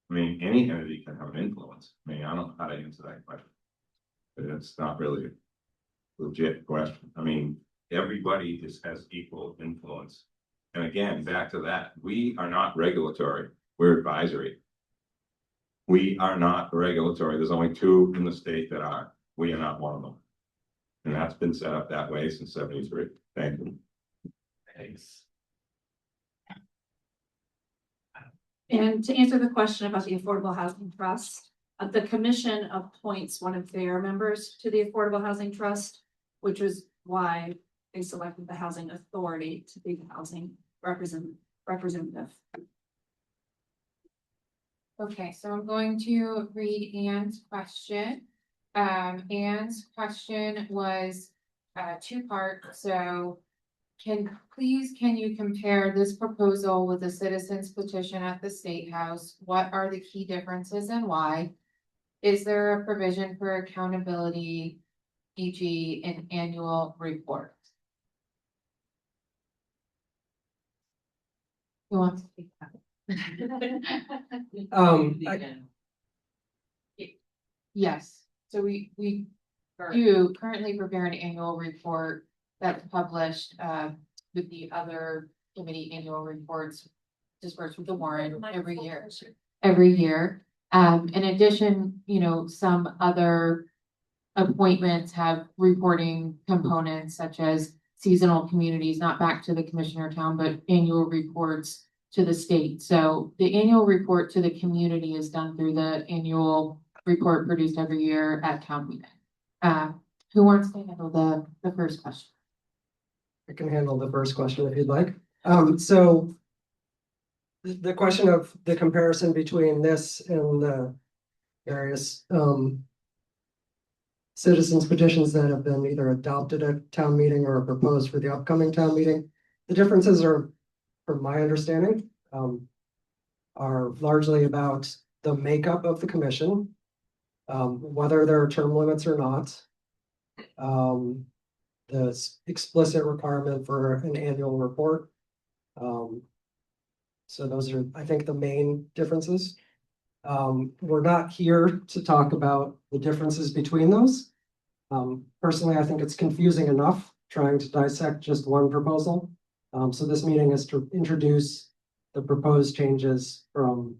I mean, any entity can have an influence. I mean, I don't know how to answer that question. But it's not really a legit question. I mean, everybody has equal influence. And again, back to that, we are not regulatory, we're advisory. We are not regulatory. There's only 2 in the state that are. We are not one of them. And that's been set up that way since 73. Thank you. Thanks. And to answer the question about the Affordable Housing Trust, the commission appoints one of their members to the Affordable Housing Trust, which is why they selected the Housing Authority to be the housing representative. Okay, so I'm going to read Ann's question. Ann's question was 2-part. So Can you compare this proposal with the citizens petition at the State House? What are the key differences and why? Is there a provision for accountability, e.g. an annual report? Who wants to speak that? Yes, so we do currently prepare an annual report that's published with the other committee annual reports dispersed with the warrant every year. In addition, some other appointments have reporting components such as seasonal communities, not back to the commissioner town, but annual reports to the state. So the annual report to the community is done through the annual report produced every year at town meeting. Who wants to handle the first question? I can handle the first question if you'd like. So the question of the comparison between this and the various citizens petitions that have been either adopted at town meeting or proposed for the upcoming town meeting, the differences are, from my understanding, are largely about the makeup of the commission, whether there are term limits or not, the explicit requirement for an annual report. So those are, I think, the main differences. We're not here to talk about the differences between those. Personally, I think it's confusing enough trying to dissect just one proposal. So this meeting is to introduce the proposed changes from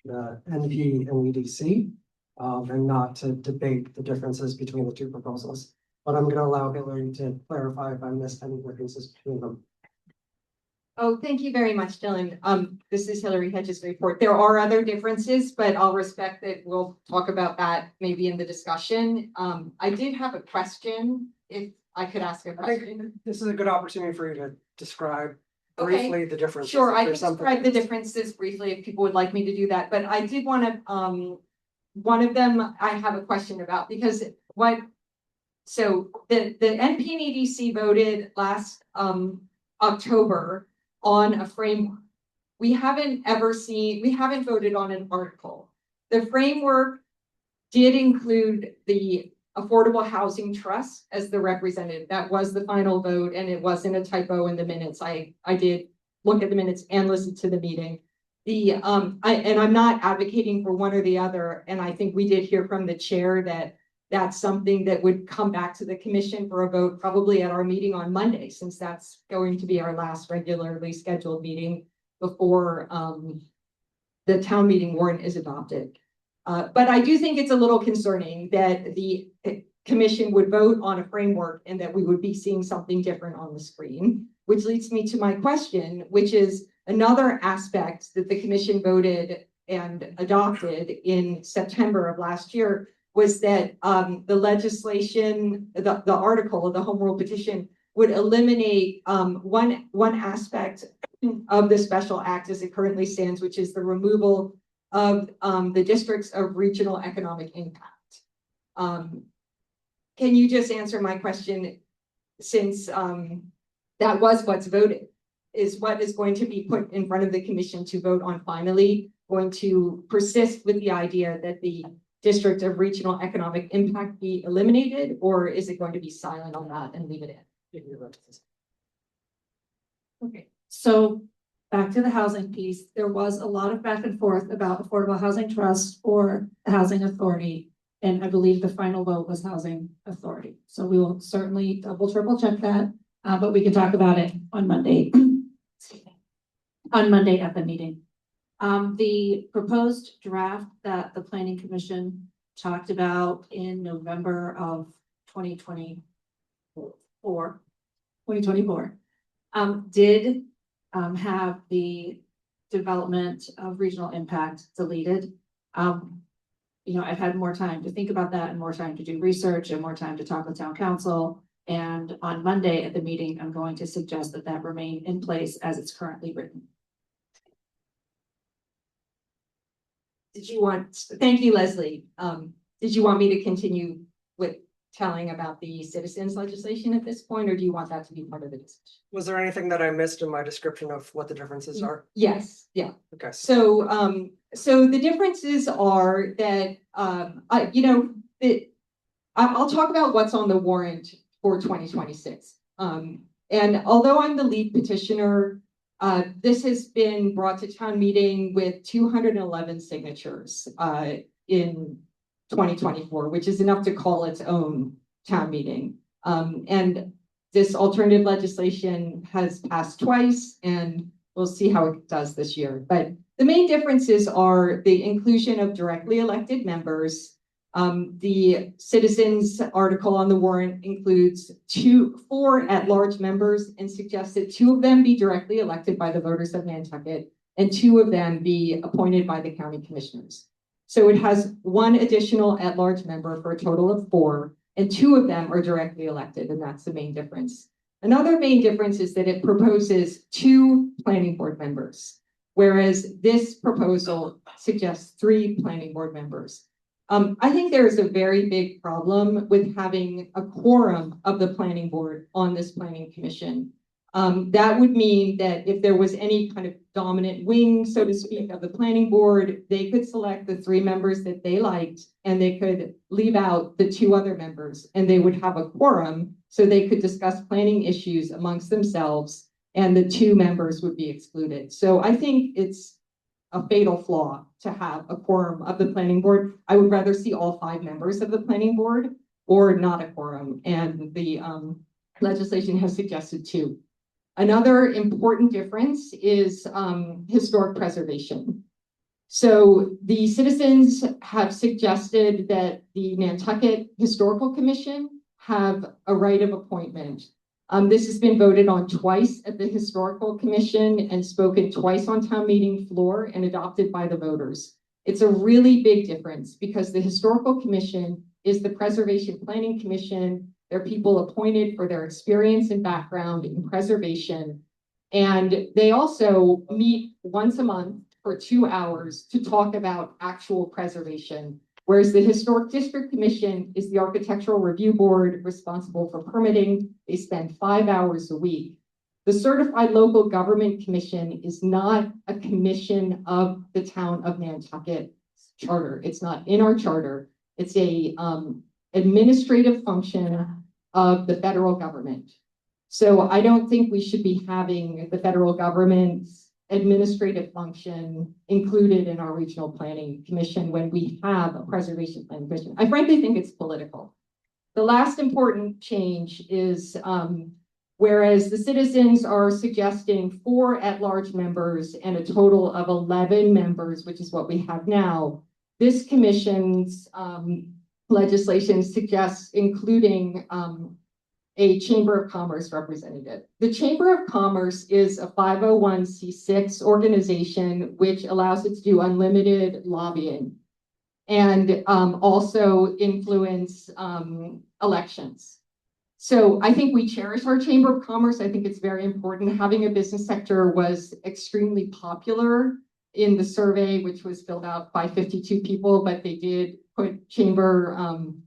the NP and EDC, and not to debate the differences between the two proposals. But I'm going to allow Hillary to clarify if I missed any differences between them. Oh, thank you very much, Dylan. This is Hillary Hedges' report. There are other differences, but I'll respect that we'll talk about that maybe in the discussion. I did have a question, if I could ask a I question. think this is a good opportunity for you to describe Okay. briefly the differences. Sure, I If can there's something- describe the differences briefly if people would like me to do that, but I did want to, one of them I have a question about because so the NP&EDC voted last October on a framework. We haven't voted on an article. The framework did include the Affordable Housing Trust as the representative. That was the final vote, and it wasn't a typo in the minutes. I did look at the minutes and listen to the meeting. And I'm not advocating for one or the other, and I think we did hear from the chair that that's something that would come back to the commission for a vote probably at our meeting on Monday, since that's going to be our last regularly scheduled meeting before the town meeting warrant is adopted. But I do think it's a little concerning that the commission would vote on a framework and that we would be seeing something different on the screen, which leads me to my question, which is another aspect that the commission voted and adopted in September of last year was that the legislation, the article of the home rule petition would eliminate one aspect of the special act as it currently stands, which is the removal of the districts of regional economic impact. Can you just answer my question, since that was what's voted? Is what is going to be put in front of the commission to vote on finally going to persist with the idea that the district of regional economic impact be eliminated, or is it going to be silent on that and leave it in? Okay, so back to the housing piece, there was a lot of back and forth about affordable housing trust or the housing authority. And I believe the final vote was housing authority. So we will certainly double, triple check that, but we can talk about it on Monday. On Monday at the meeting. The proposed draft that the planning commission talked about in November of 2024, did have the development of regional impact deleted. I've had more time to think about that and more time to do research and more time to talk with town council. And on Monday at the meeting, I'm going to suggest that that remain in place as it's currently written. Thank you, Leslie. Did you want me to continue with telling about the citizens legislation at this point, or do you want that to be part of the discussion? Was there anything that I missed in my description of what the differences are? Yes, yeah. Okay. So, so the differences are that, I'll talk about what's on the warrant for 2026. And although I'm the lead petitioner, this has been brought to town meeting with 211 signatures, in 2024, which is enough to call its own town meeting. And this alternative legislation has passed twice, and we'll see how it does this year. But the main differences are the inclusion of directly elected members. The citizens article on the warrant includes 4 at-large members and suggests that 2 of them be directly elected by the voters of Nantucket and 2 of them be appointed by the county commissioners. So it has 1 additional at-large member for a total of 4, and 2 of them are directly elected, and that's the main difference. Another main difference is that it proposes 2 planning board members, whereas this proposal suggests 3 planning board members. I think there is a very big problem with having a quorum of the planning board on this planning commission. That would mean that if there was any kind of dominant wing, so to speak, of the planning board, they could select the 3 members that they liked, and they could leave out the 2 other members, and they would have a quorum, so they could discuss planning issues amongst themselves, and the 2 members would be excluded. So I think it's a fatal flaw to have a quorum of the planning board. I would rather see all 5 members of the planning board or not a quorum, and the legislation has suggested 2. Another important difference is historic preservation. So the citizens have suggested that the Nantucket Historical Commission have a right of appointment. This has been voted on twice at the Historical Commission and spoken twice on town meeting floor and adopted by the voters. It's a really big difference because the Historical Commission is the Preservation Planning Commission. They're people appointed for their experience and background in preservation. And they also meet once a month for 2 hours to talk about actual preservation. Whereas the Historic District Commission is the architectural review board responsible for permitting. They spend 5 hours a week. The Certified Local Government Commission is not a commission of the town of Nantucket charter. It's not in our charter. It's a administrative function of the federal government. So I don't think we should be having the federal government's administrative function included in our regional planning commission when we have a preservation planning commission. I frankly think it's political. The last important change is whereas the citizens are suggesting 4 at-large members and a total of 11 members, which is what we have now, this commission's legislation suggests including a Chamber of Commerce representative. The Chamber of Commerce is a 501c6 organization which allows it to do unlimited lobbying and also influence elections. So I think we cherish our Chamber of Commerce. I think it's very important. Having a business sector was extremely popular in the survey, which was filled out by 52 people, but they did put Chamber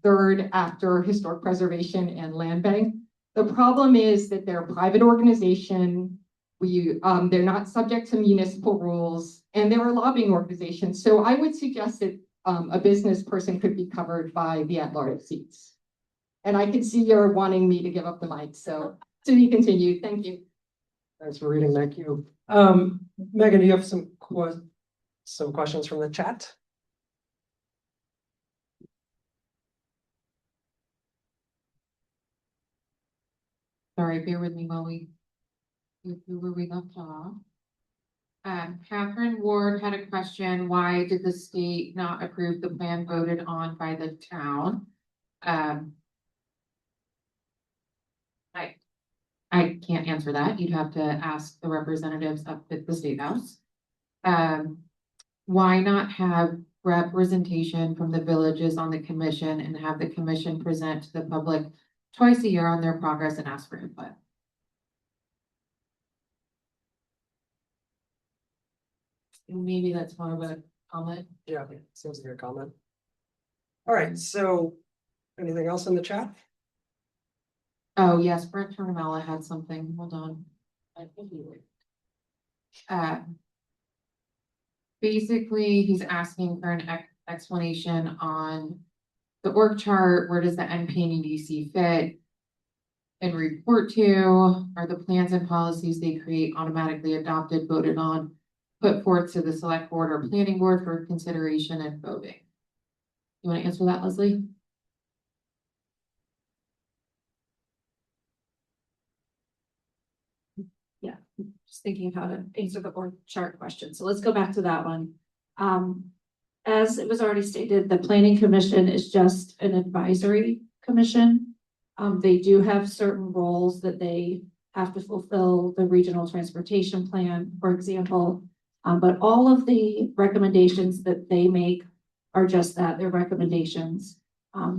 3rd after historic preservation and land bank. The problem is that they're a private organization. They're not subject to municipal rules, and they're a lobbying organization. So I would suggest that a business person could be covered by the at-large seats. And I can see you're wanting me to give up the mic, so to be continued. Thank you. Thanks for reading that queue. Megan, do you have some questions from the chat? Sorry, bear with me while we go through where we left off. Catherine Ward had a question: why did the state not approve the plan voted on by the town? I can't answer that. You'd have to ask the representatives up at the State House. Why not have representation from the villages on the commission and have the commission present to the public twice a year on their progress and ask for input? Maybe that's more of a comment. Yeah, seems like a comment. All right, so Anything else in the chat? Oh, yes, Brent Terminella had something, hold on. Uh, Basically, he's asking for an explanation on the org chart, where does the NP&EDC fit? And report to, are the plans and policies they create automatically adopted, voted on, put forth to the select board or planning board for consideration and voting? You want to answer that, Leslie? Yeah, just thinking of how to answer the org chart question. So let's go back to that one. As it was already stated, the planning commission is just an advisory commission. They do have certain roles that they have to fulfill, the regional transportation plan, for example. But all of the recommendations that they make are just that, they're recommendations.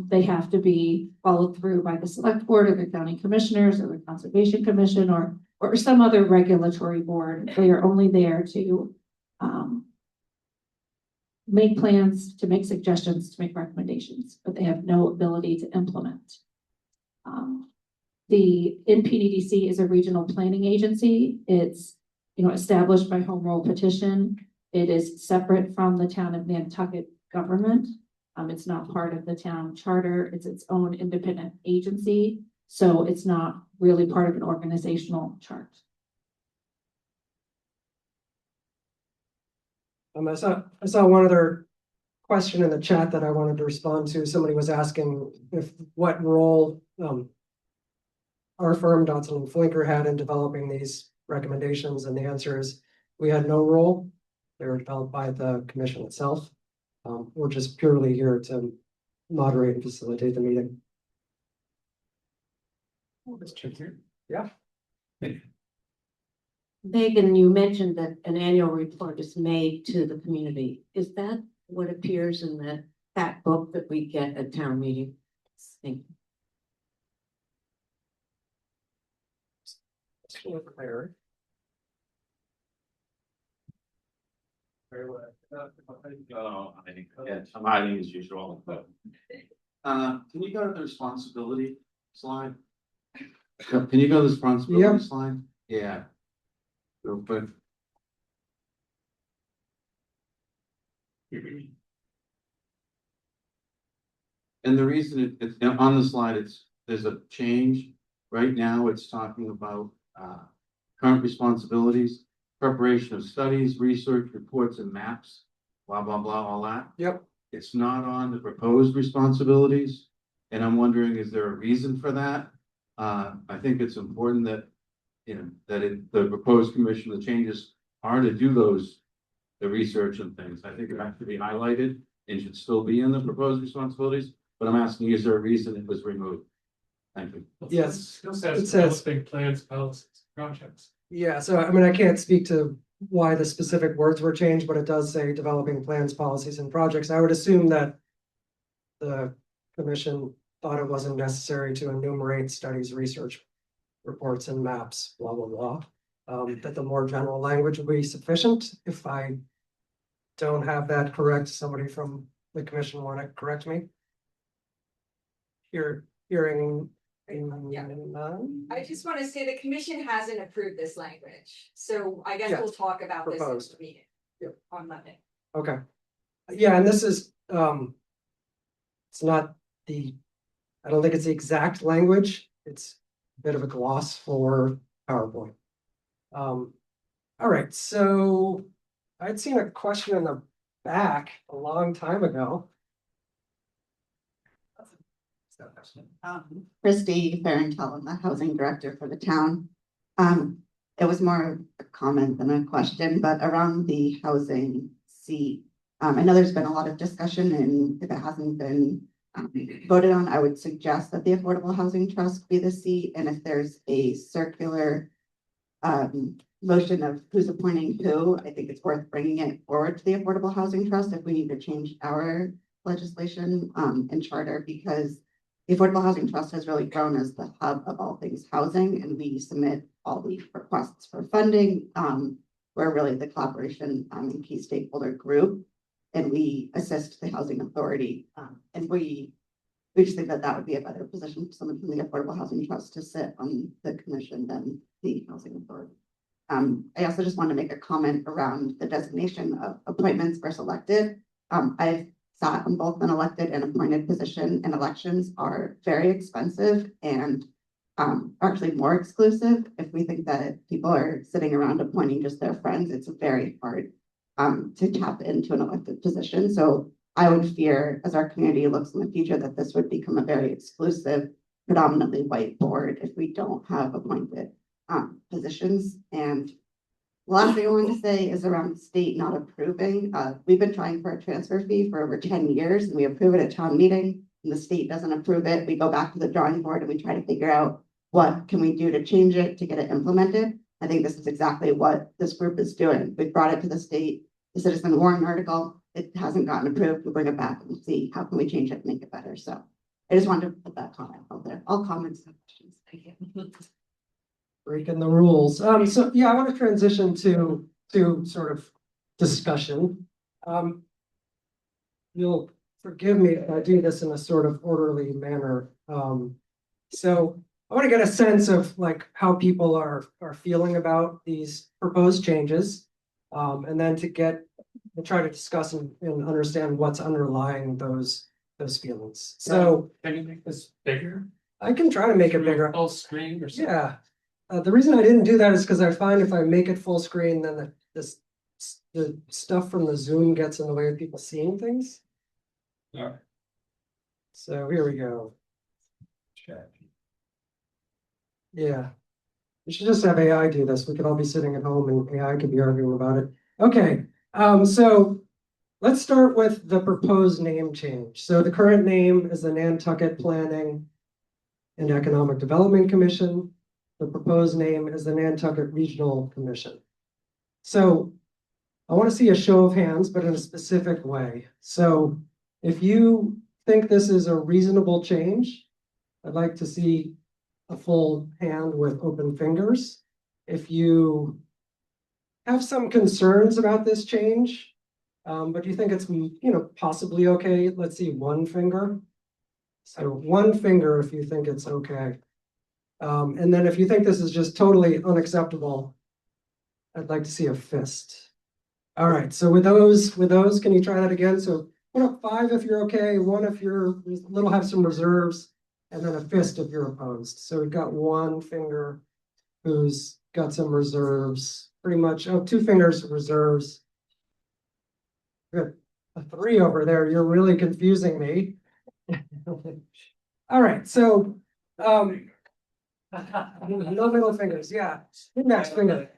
They have to be followed through by the select board or the county commissioners or the conservation commission or some other regulatory board. They are only there to make plans, to make suggestions, to make recommendations, but they have no ability to implement. The NP&EDC is a regional planning agency. It's, established by home rule petition. It is separate from the town of Nantucket government. It's not part of the town charter. It's its own independent agency. So it's not really part of an organizational chart. I saw one other question in the chat that I wanted to respond to. Somebody was asking what role our firm, Dotson and Flinker, had in developing these recommendations, and the answer is we had no role. They were developed by the commission itself. We're just purely here to moderate and facilitate the meeting. Let's check here. Yeah. Megan, you mentioned that an annual report is made to the community. Is that what appears in that book that we get at town meeting? Thank you. I think, yeah, I'm hiding as usual, but. Can you go to the responsibility slide? Can you go to the responsibility slide? Yeah. Real quick. And the reason it's on the slide, there's a change. Right now, it's talking about current responsibilities, preparation of studies, research, reports, and maps, blah, blah, blah, all that. Yep. It's not on the proposed responsibilities. And I'm wondering, is there a reason for that? I think it's important that, the proposed commission, the changes are to do the research and things. I think it has to be highlighted and should still be in the proposed responsibilities. But I'm asking, is there a reason it was removed? Thank you. Yes. Still says developing plans, policies, projects. Yeah, so I can't speak to why the specific words were changed, but it does say developing plans, policies, and projects. I would assume that the commission thought it wasn't necessary to enumerate studies, research reports, and maps, blah, blah, blah. That the more general language would be sufficient. If I don't have that correct, somebody from the commission want to correct me? Hearing. I just want to say the commission hasn't approved this language, so I guess we'll talk about this in the meeting on Monday. Okay. Yeah, and this is, it's not I don't think it's the exact language. It's a bit of a gloss for PowerPoint. All right, so I'd seen a question in the back a long time ago. Christy Farrentell, I'm the housing director for the town. It was more a comment than a question, but around the housing seat, I know there's been a lot of discussion, and if it hasn't been voted on, I would suggest that the Affordable Housing Trust be the seat, and if there's a circular motion of who's appointing who, I think it's worth bringing it forward to the Affordable Housing Trust if we need to change our legislation and charter, because the Affordable Housing Trust has really grown as the hub of all things housing, and we submit all the requests for funding. We're really the collaboration and key stakeholder group, and we assist the housing authority. And we We just think that that would be a better position for someone from the Affordable Housing Trust to sit on the commission than the Housing Authority. I also just want to make a comment around the designation of appointments versus elected. I've sat on both an elected and appointed position, and elections are very expensive and are actually more exclusive. If we think that people are sitting around appointing just their friends, it's very hard to tap into an elected position. So I would fear, as our community looks in the future, that this would become a very exclusive, predominantly white board if we don't have appointed positions. And the last thing I wanted to say is around the state not approving. We've been trying for a transfer fee for over 10 years, and we approve it at town meeting, and the state doesn't approve it. We go back to the drawing board and we try to figure out what can we do to change it, to get it implemented. I think this is exactly what this group is doing. We brought it to the state, the citizen warrant article. It hasn't gotten approved. We'll bring it back and see how can we change it and make it better. So I just wanted to put that comment out there. All comments and questions. Thank you. Breaking the rules. So yeah, I want to transition to sort of discussion. You'll forgive me if I do this in a sort of orderly manner. So I want to get a sense of like how people are feeling about these proposed changes. And then to try to discuss and understand what's underlying those feelings. So Can you make this bigger? I can try to make it bigger. Full screen or something? Yeah. The reason I didn't do that is because I find if I make it full screen, then the stuff from the Zoom gets in the way of people seeing things. All right. So here we go. Yeah. We should just have AI do this. We could all be sitting at home and AI could be arguing about it. Okay. So let's start with the proposed name change. So the current name is the Nantucket Planning and Economic Development Commission. The proposed name is the Nantucket Regional Commission. So I want to see a show of hands, but in a specific way. So if you think this is a reasonable change, I'd like to see a full hand with open fingers. If you have some concerns about this change, but you think it's possibly okay, let's see one finger. So one finger if you think it's okay. And then if you think this is just totally unacceptable, I'd like to see a fist. All right, so with those, can you try that again? So put up 5 if you're okay, 1 if you're a little have some reserves, and then a fist if you're opposed. So we've got 1 finger who's got some reserves, pretty much, 2 fingers reserves. Good, a 3 over there, you're really confusing me. All right, so, no middle fingers, yeah, index finger.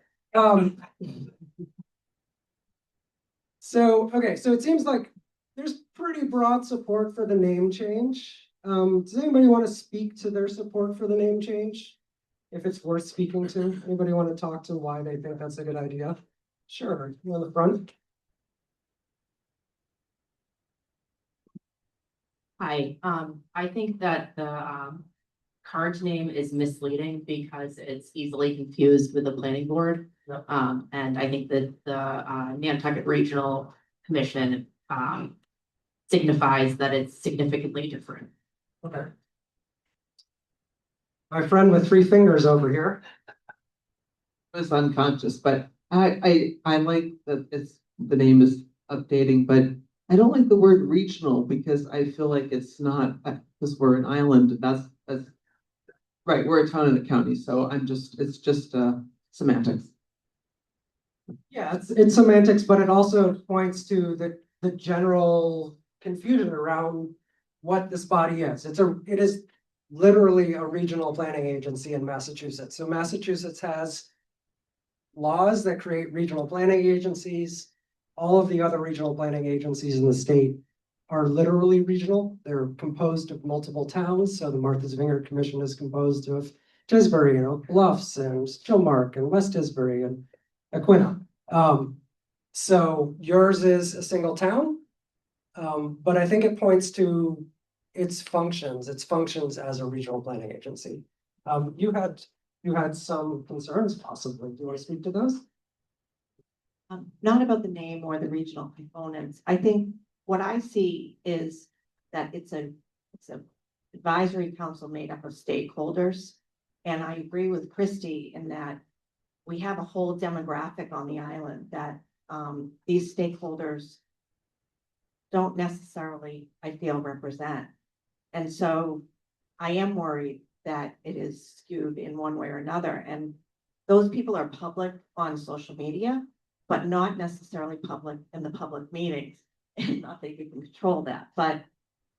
So, okay, so it seems like there's pretty broad support for the name change. Does anybody want to speak to their support for the name change? If it's worth speaking to, anybody want to talk to why they think that's a good idea? Sure, you on the front? Hi, I think that the current name is misleading because it's easily confused with the planning board. Yep. And I think that the Nantucket Regional Commission signifies that it's significantly different. Okay. My friend with 3 fingers over here. I was unconscious, but I like that the name is updating, but I don't like the word regional because I feel like it's not, because we're an island, that's right, we're a town and a county, so it's just semantics. Yeah, it's semantics, but it also points to the general confusion around what this body is. It is literally a regional planning agency in Massachusetts. So Massachusetts has laws that create regional planning agencies. All of the other regional planning agencies in the state are literally regional. They're composed of multiple towns. So the Martha's Vineyard Commission is composed of Tisbury, Bluffs, and Chilmark, and West Tisbury, and Aquina. So yours is a single town, but I think it points to its functions as a regional planning agency. You had some concerns possibly. Do you want to speak to those? Not about the name or the regional components. I think what I see is that it's a advisory council made up of stakeholders. And I agree with Christy in that we have a whole demographic on the island that these stakeholders don't necessarily, I feel, represent. And so I am worried that it is skewed in one way or another. And those people are public on social media, but not necessarily public in the public meetings. And not that you can control that, but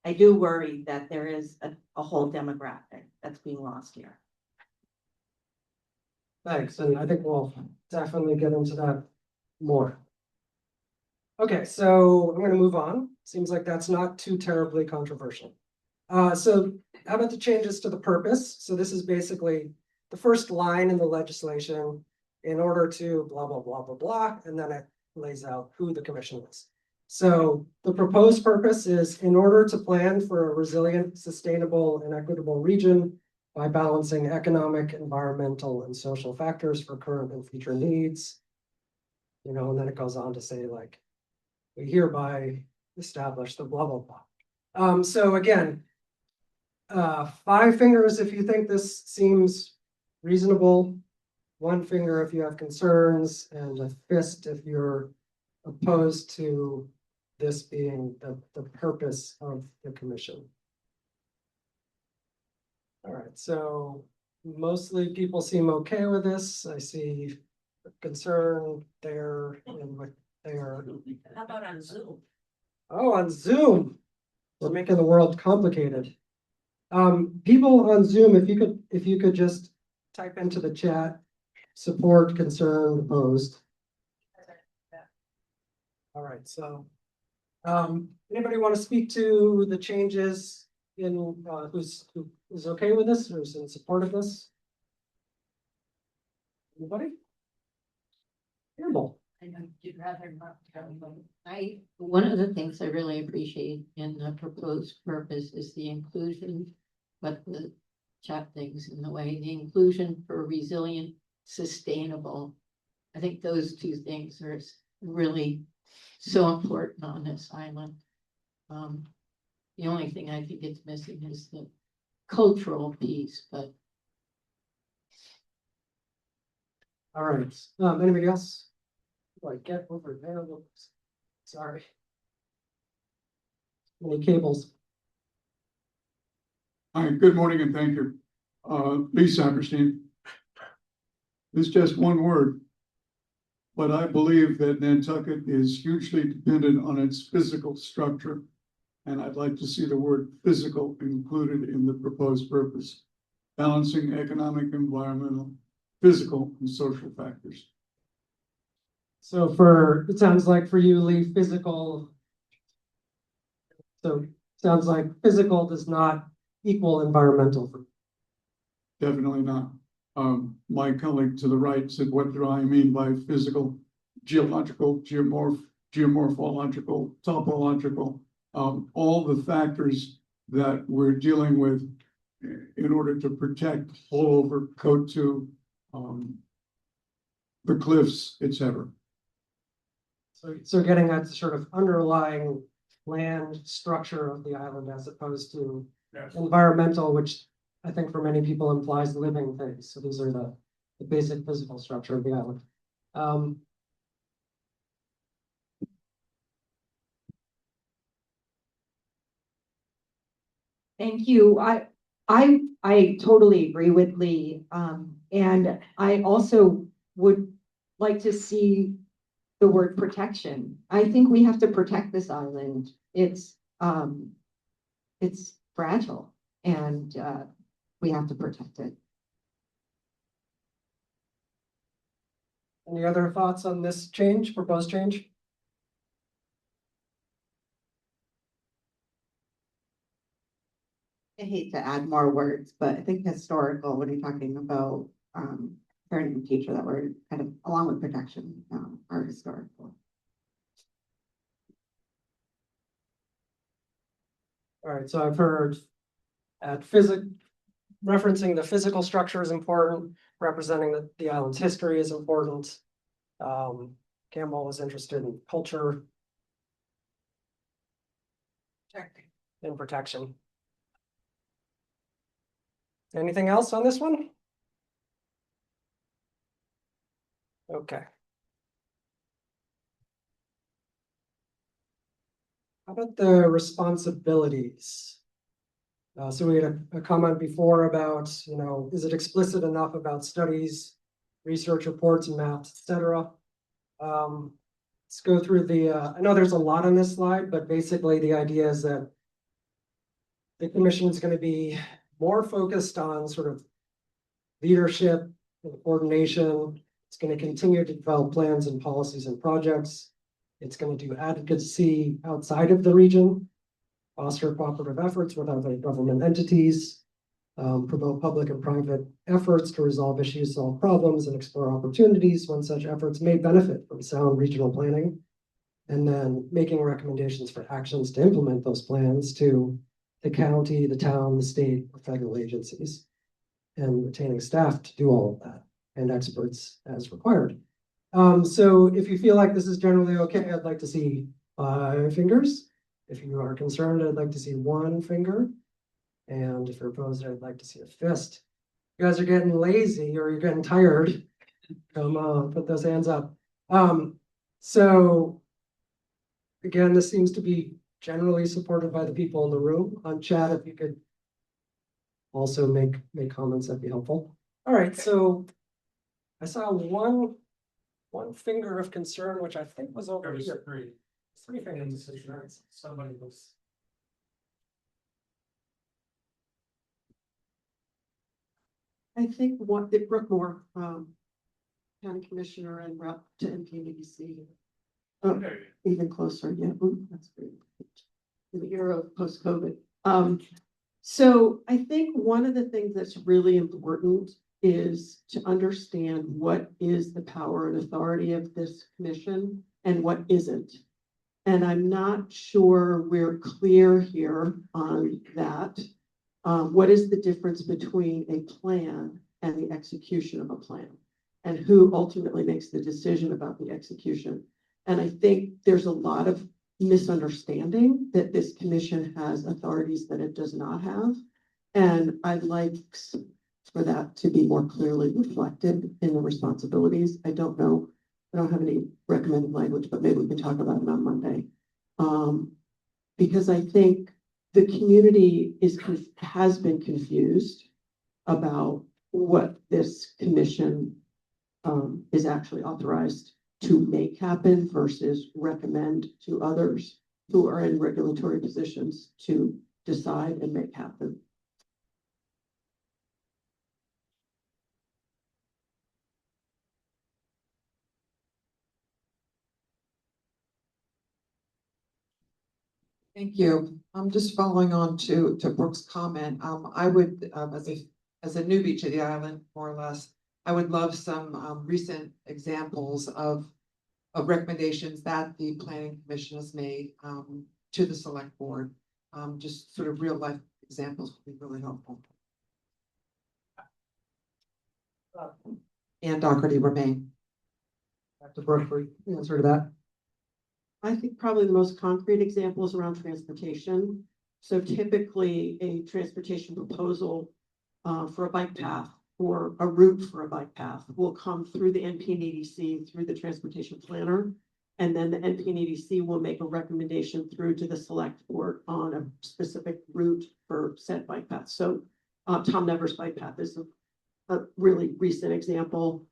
I do worry that there is a whole demographic that's being lost here. Thanks, and I think we'll definitely get into that more. Okay, so I'm gonna move on. Seems like that's not too terribly controversial. So how about the changes to the purpose? So this is basically the first line in the legislation in order to blah, blah, blah, blah, blah, and then it lays out who the commission is. So the proposed purpose is in order to plan for a resilient, sustainable, and equitable region by balancing economic, environmental, and social factors for current and future needs. You know, and then it goes on to say like, we hereby establish the blah, blah, blah. So again, 5 fingers if you think this seems reasonable, 1 finger if you have concerns, and a fist if you're opposed to this being the purpose of the commission. All right, so mostly people seem okay with this. I see concern there and with there. How about on Zoom? Oh, on Zoom. We're making the world complicated. People on Zoom, if you could just type into the chat, support, concern, opposed. All right, so anybody want to speak to the changes in who's okay with this, who's in support of this? Anybody? Campbell. I know you'd rather not tell me. One of the things I really appreciate in the proposed purpose is the inclusion, but the chat things in the way, the inclusion for resilient, sustainable. I think those 2 things are really so important on this island. The only thing I think it's missing is the cultural piece, but. All right, anybody else? Like get over there, whoops. Sorry. Any cables? Hi, good morning and thank you. Lee Saperstein. It's just 1 word, but I believe that Nantucket is hugely dependent on its physical structure. And I'd like to see the word physical included in the proposed purpose, balancing economic, environmental, physical, and social factors. So it sounds like for you, Lee, physical. So sounds like physical does not equal environmental. Definitely not. My colleague to the right said, what do I mean by physical? Geological, geomorphological, topological, all the factors that we're dealing with in order to protect over coat to the cliffs, etc. So getting at the sort of underlying land structure of the island as opposed to environmental, which I think for many people implies living things. So these are the basic physical structure of the island. Thank you. I totally agree with Lee. And I also would like to see the word protection. I think we have to protect this island. It's fragile and we have to protect it. Any other thoughts on this change, proposed change? I hate to add more words, but I think historical, when you're talking about parent and teacher, that word kind of along with protection are historical. All right, so I've heard referencing the physical structure is important, representing the island's history is important. Campbell was interested in culture and protection. Anything else on this one? Okay. How about the responsibilities? So we had a comment before about, is it explicit enough about studies, research reports and maps, etc. Let's go through I know there's a lot on this slide, but basically the idea is that the commission is going to be more focused on sort of leadership and coordination. It's going to continue to develop plans and policies and projects. It's going to do advocacy outside of the region, foster cooperative efforts with other government entities, promote public and private efforts to resolve issues, solve problems, and explore opportunities when such efforts may benefit from sound regional planning, and then making recommendations for actions to implement those plans to the county, the town, the state, or federal agencies, and retaining staff to do all of that, and experts as required. So if you feel like this is generally okay, I'd like to see 5 fingers. If you are concerned, I'd like to see 1 finger. And if you're opposed, I'd like to see a fist. You guys are getting lazy or you're getting tired. Come on, put those hands up. So again, this seems to be generally supported by the people in the room. On chat, if you could also make comments, that'd be helpful. All right, so I saw one finger of concern, which I think was over here. 3 fingers. Somebody was. I think Brooke Moore, County Commissioner and rep to NP&EDC. Oh, even closer, yeah, ooh, that's great. In the era of post-COVID. So I think one of the things that's really important is to understand what is the power and authority of this commission and what isn't. And I'm not sure we're clear here on that. What is the difference between a plan and the execution of a plan? And who ultimately makes the decision about the execution? And I think there's a lot of misunderstanding that this commission has authorities that it does not have. And I'd like for that to be more clearly reflected in the responsibilities. I don't know, I don't have any recommended language, but maybe we can talk about it on Monday. Because I think the community has been confused about what this commission is actually authorized to make happen versus recommend to others who are in regulatory positions to decide and make happen. Thank you. I'm just following on to Brooke's comment. I would, as a newbie to the island, more or less, I would love some recent examples of recommendations that the Planning Commission has made to the Select Board. Just sort of real life examples would be really helpful. And Doherty remain. Dr. Brooke, answer to that. I think probably the most concrete example is around transportation. So typically a transportation proposal for a bike path or a route for a bike path will come through the NP&EDC, through the transportation planner. And then the NP&EDC will make a recommendation through to the Select Board on a specific route for said bike path. So Tom Nevers bike path is a really recent example.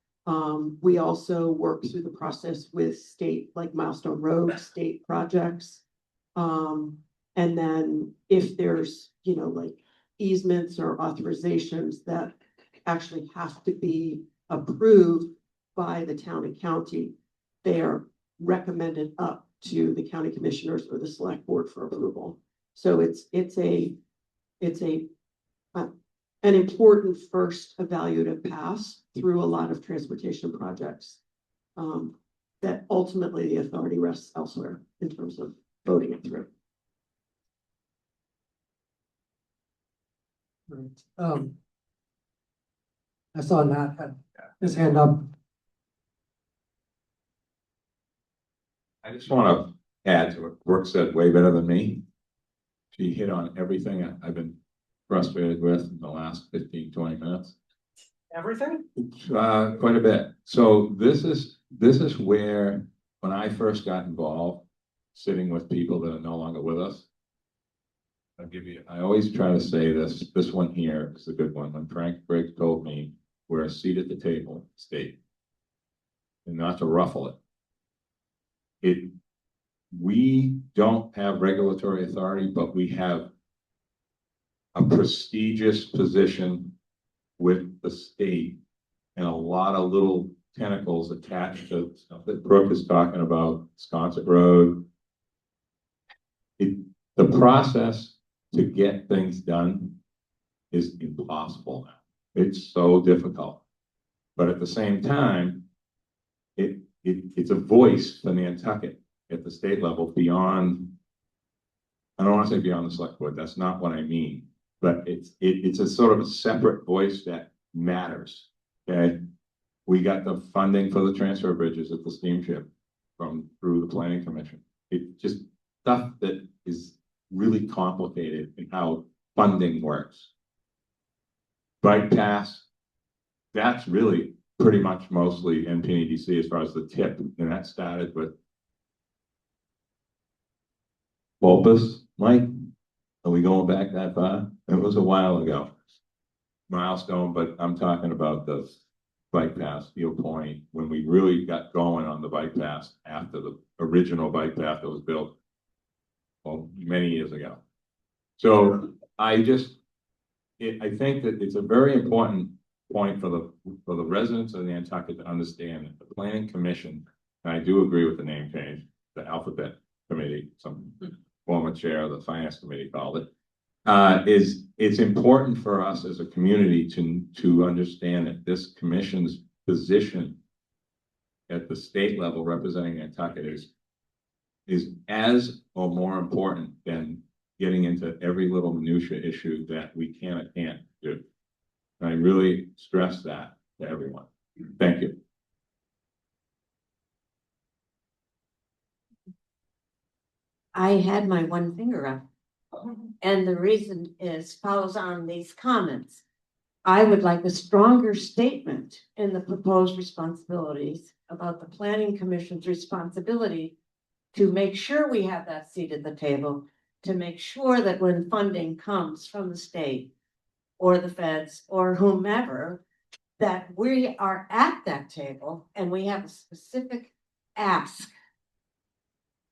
We also work through the process with state, like Milestone Road, state projects. And then if there's, like easements or authorizations that actually have to be approved by the town and county, they are recommended up to the county commissioners or the Select Board for approval. So it's an important first evaluative pass through a lot of transportation projects that ultimately the authority rests elsewhere in terms of voting it through. Right. I saw Matt had his hand up. I just want to add to what Brooke said way better than me. She hit on everything I've been frustrated with in the last 15, 20 Everything? Quite a bit. So this is where, when I first got involved, sitting with people that are no longer with us. I always try to say this one here is a good one. When Frank Briggs told me we're a seat at the table state, and not to ruffle it. We don't have regulatory authority, but we have a prestigious position with the state and a lot of little tentacles attached to stuff that Brooke is talking about, Sconset Road. The process to get things done is impossible now. It's so difficult. But at the same time, it's a voice for Nantucket at the state level beyond, I don't want to say beyond the select board, that's not what I mean. But it's a sort of a separate voice that matters. Okay. We got the funding for the transfer bridges at the steamship through the planning commission. It just stuff that is really complicated in how funding works. Bike pass, that's really pretty much mostly NP&EDC as far as the tip, and that started with Bulbous, Mike. Are we going back that far? It was a while ago. Milestone, but I'm talking about the bike path, Steel Point, when we really got going on the bike path after the original bike path that was built, well, many years ago. So I think that it's a very important point for the residents of Nantucket to understand that the Planning Commission, and I do agree with the name change, the Alphabet Committee, some former chair of the Finance Committee called it, it's important for us as a community to understand that this commission's position at the state level representing Nantucket is as or more important than getting into every little minutia issue that we can or can't do. And I really stress that to everyone. Thank you. I had my one finger up. And the reason follows on these comments. I would like a stronger statement in the proposed responsibilities about the Planning Commission's responsibility to make sure we have that seat at the table, to make sure that when funding comes from the state or the feds or whomever, that we are at that table and we have a specific ask.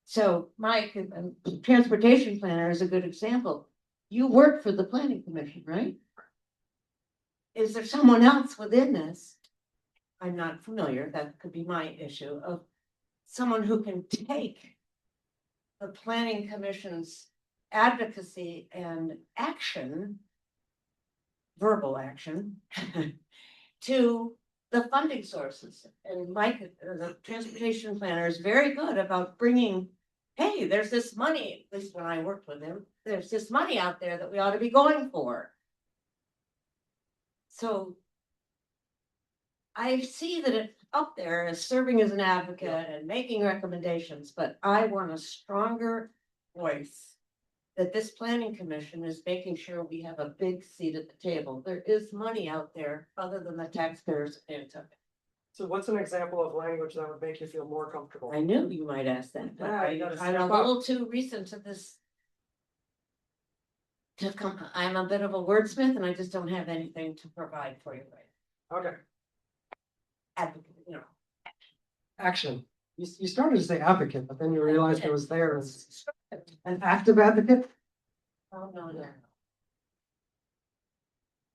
So Mike, transportation planner is a good example. You work for the Planning Commission, right? Is there someone else within this? I'm not familiar, that could be my issue, of someone who can take the Planning Commission's advocacy and action, verbal action, to the funding sources. And Mike, the transportation planner, is very good about bringing, hey, there's this money, at least when I worked with him, there's this money out there that we ought to be going for. So I see that it's up there as serving as an advocate and making recommendations, but I want a stronger voice that this planning commission is making sure we have a big seat at the table. There is money out there other than the taxpayers of Nantucket. So what's an example of language that would make you feel more comfortable? I knew you might ask that, but Yeah, I'm a little too recent to this. I'm a bit of a wordsmith and I just don't have anything to provide for you right Okay. advocate, you know. Action. You started to say advocate, but then you realized it was there as an active advocate. Oh, no.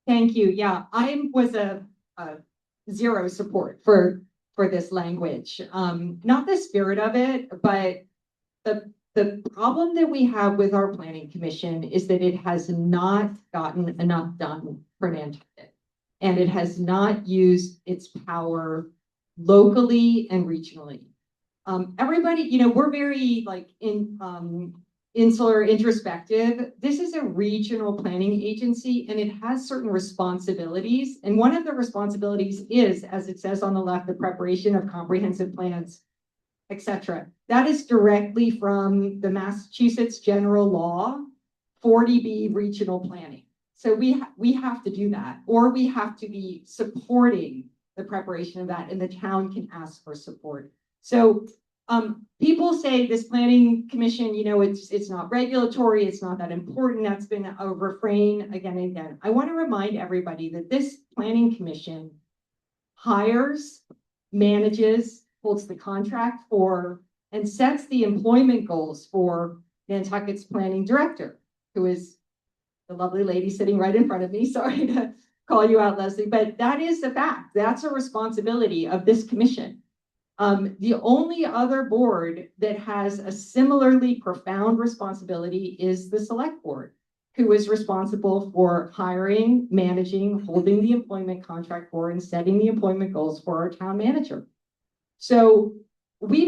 Thank you. Yeah, I was a zero support for this language. Not the spirit of it, but the problem that we have with our planning commission is that it has not gotten enough done for Nantucket. And it has not used its power locally and regionally. Everybody, you know, we're very like insular, introspective. This is a regional planning agency and it has certain responsibilities. And one of the responsibilities is, as it says on the left, the preparation of comprehensive plans, etc. That is directly from the Massachusetts General Law, 40B regional planning. So we have to do that, or we have to be supporting the preparation of that, and the town can ask for support. So people say this planning commission, it's not regulatory, it's not that important. That's been a refrain again and again. I want to remind everybody that this planning commission hires, manages, holds the contract for, and sets the employment goals for Nantucket's planning director, who is the lovely lady sitting right in front of me. Sorry to call you out, Leslie, but that is the fact. That's a responsibility of this commission. The only other board that has a similarly profound responsibility is the select board, who is responsible for hiring, managing, holding the employment contract for, and setting the employment goals for our town manager. So we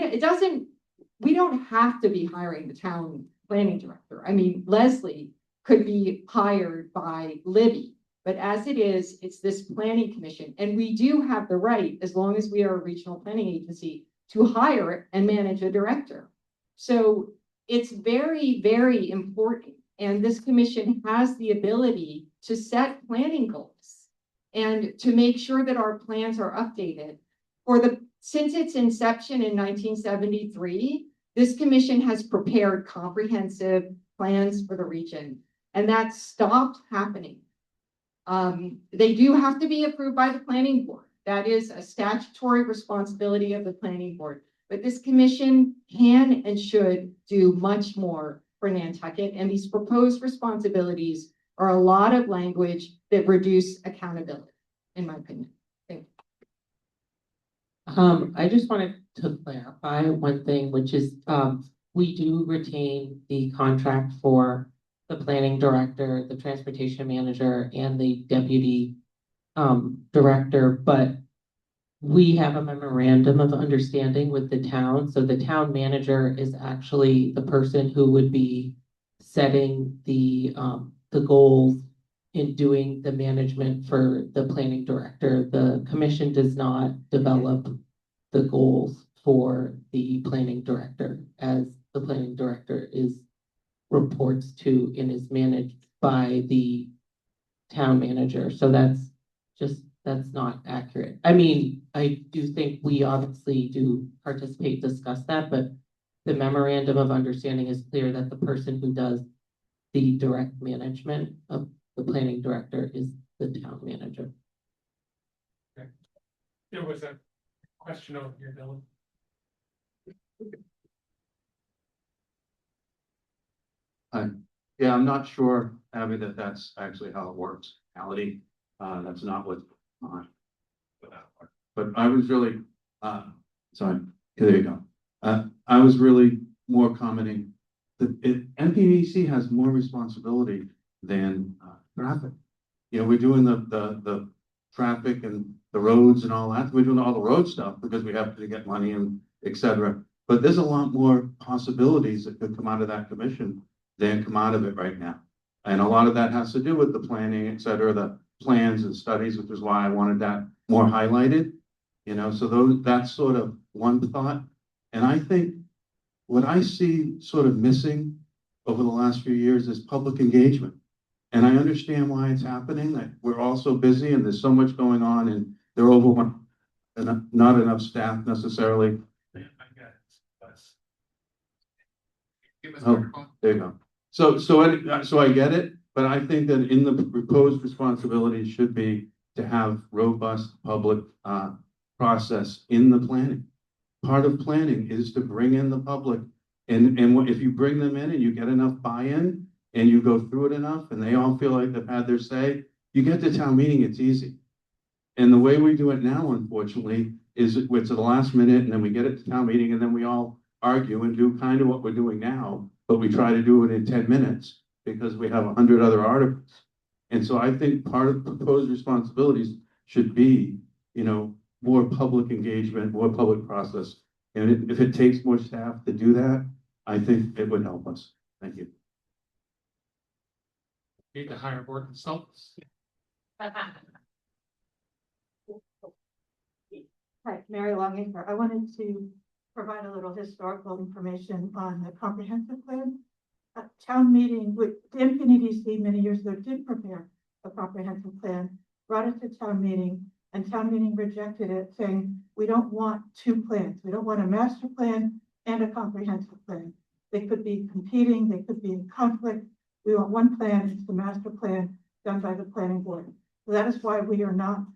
don't have to be hiring the town planning director. I mean, Leslie could be hired by Libby, but as it is, it's this planning commission. And we do have the right, as long as we are a regional planning agency, to hire and manage a director. So it's very, very important. And this commission has the ability to set planning goals and to make sure that our plans are updated. Since its inception in 1973, this commission has prepared comprehensive plans for the region, and that stopped happening. They do have to be approved by the planning board. That is a statutory responsibility of the planning board. But this commission can and should do much more for Nantucket, and these proposed responsibilities are a lot of language that reduce accountability, in my opinion. Thank you. I just wanted to clarify one thing, which is, we do retain the contract for the planning director, the transportation manager, and the deputy director, but we have a memorandum of understanding with the town. So the town manager is actually the person who would be setting the goals in doing the management for the planning director. The commission does not develop the goals for the planning director, as the planning director reports to and is managed by the town manager. So that's not accurate. I mean, I do think we obviously do participate, discuss that, but the memorandum of understanding is clear that the person who does the direct management of the planning director is the town manager. There was a question over here, Dylan. Yeah, I'm not sure, Abby, that's actually how it works. Reality, that's not what's on. But I was really, sorry, there you go. I was really more commenting that NP&EDC has more responsibility than traffic. We're doing the traffic and the roads and all that. We're doing all the road stuff because we have to get money and et cetera. But there's a lot more possibilities that could come out of that commission than come out of it right now. And a lot of that has to do with the planning, et cetera, the plans and studies, which is why I wanted that more highlighted. So that's sort of one thought. And I think what I see sort of missing over the last few years is public engagement. And I understand why it's happening, that we're all so busy and there's so much going on and they're overwhelmed and not enough staff necessarily. Oh, there you go. So I get it, but I think that in the proposed responsibility should be to have robust public process in the planning. Part of planning is to bring in the public, and if you bring them in and you get enough buy-in and you go through it enough and they all feel like they've had their say, you get to town meeting, it's easy. And the way we do it now, unfortunately, is it's at the last minute and then we get it to town meeting and then we all argue and do kind of what we're doing now, but we try to do it in 10 minutes because we have 100 other articles. And so I think part of proposed responsibilities should be, more public engagement, more public process. And if it takes more staff to do that, I think it would help us. Thank you. Need to hire more consultants. Hi, Mary Longacre. I wanted to provide a little historical information on the comprehensive plan. A town meeting with the NP&EDC many years ago did prepare a comprehensive plan, brought it to town meeting, and town meeting rejected it, saying, we don't want two plans. We don't want a master plan and a comprehensive plan. They could be competing, they could be in conflict. We want one plan, it's the master plan done by the planning board. So that is why we are not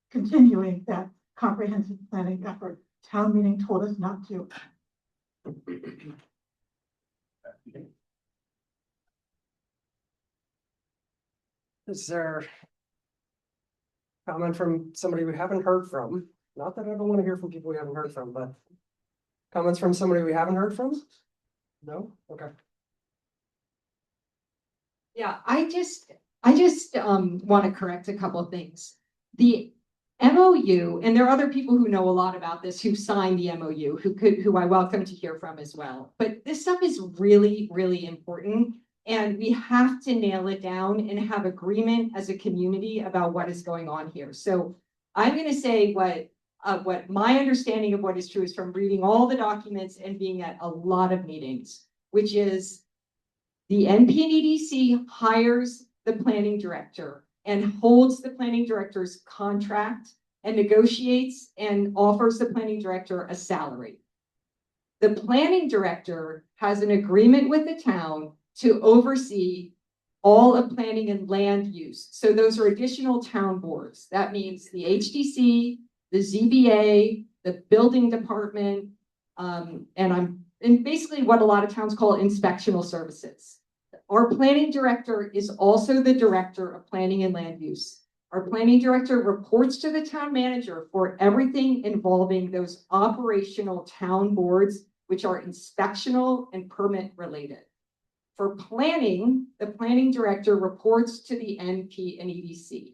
continuing that comprehensive planning effort. Town meeting told us not to. Is there comment from somebody we haven't heard from? Not that I don't want to hear from people we haven't heard from, but comments from somebody we haven't heard from? No? Okay. Yeah, I just want to correct a couple of things. The MOU, and there are other people who know a lot about this who signed the MOU, who I welcome to hear from as well. But this stuff is really, really important. And we have to nail it down and have agreement as a community about what is going on here. So I'm going to say what my understanding of what is true is from reading all the documents and being at a lot of meetings, which is the NP&EDC hires the planning director and holds the planning director's contract and negotiates and offers the planning director a salary. The planning director has an agreement with the town to oversee all of planning and land use. So those are additional town boards. That means the HDC, the ZBA, the building department, and basically what a lot of towns call inspectional services. Our planning director is also the director of planning and land use. Our planning director reports to the town manager for everything involving those operational town boards, which are inspectional and permit related. For planning, the planning director reports to the NP&EDC.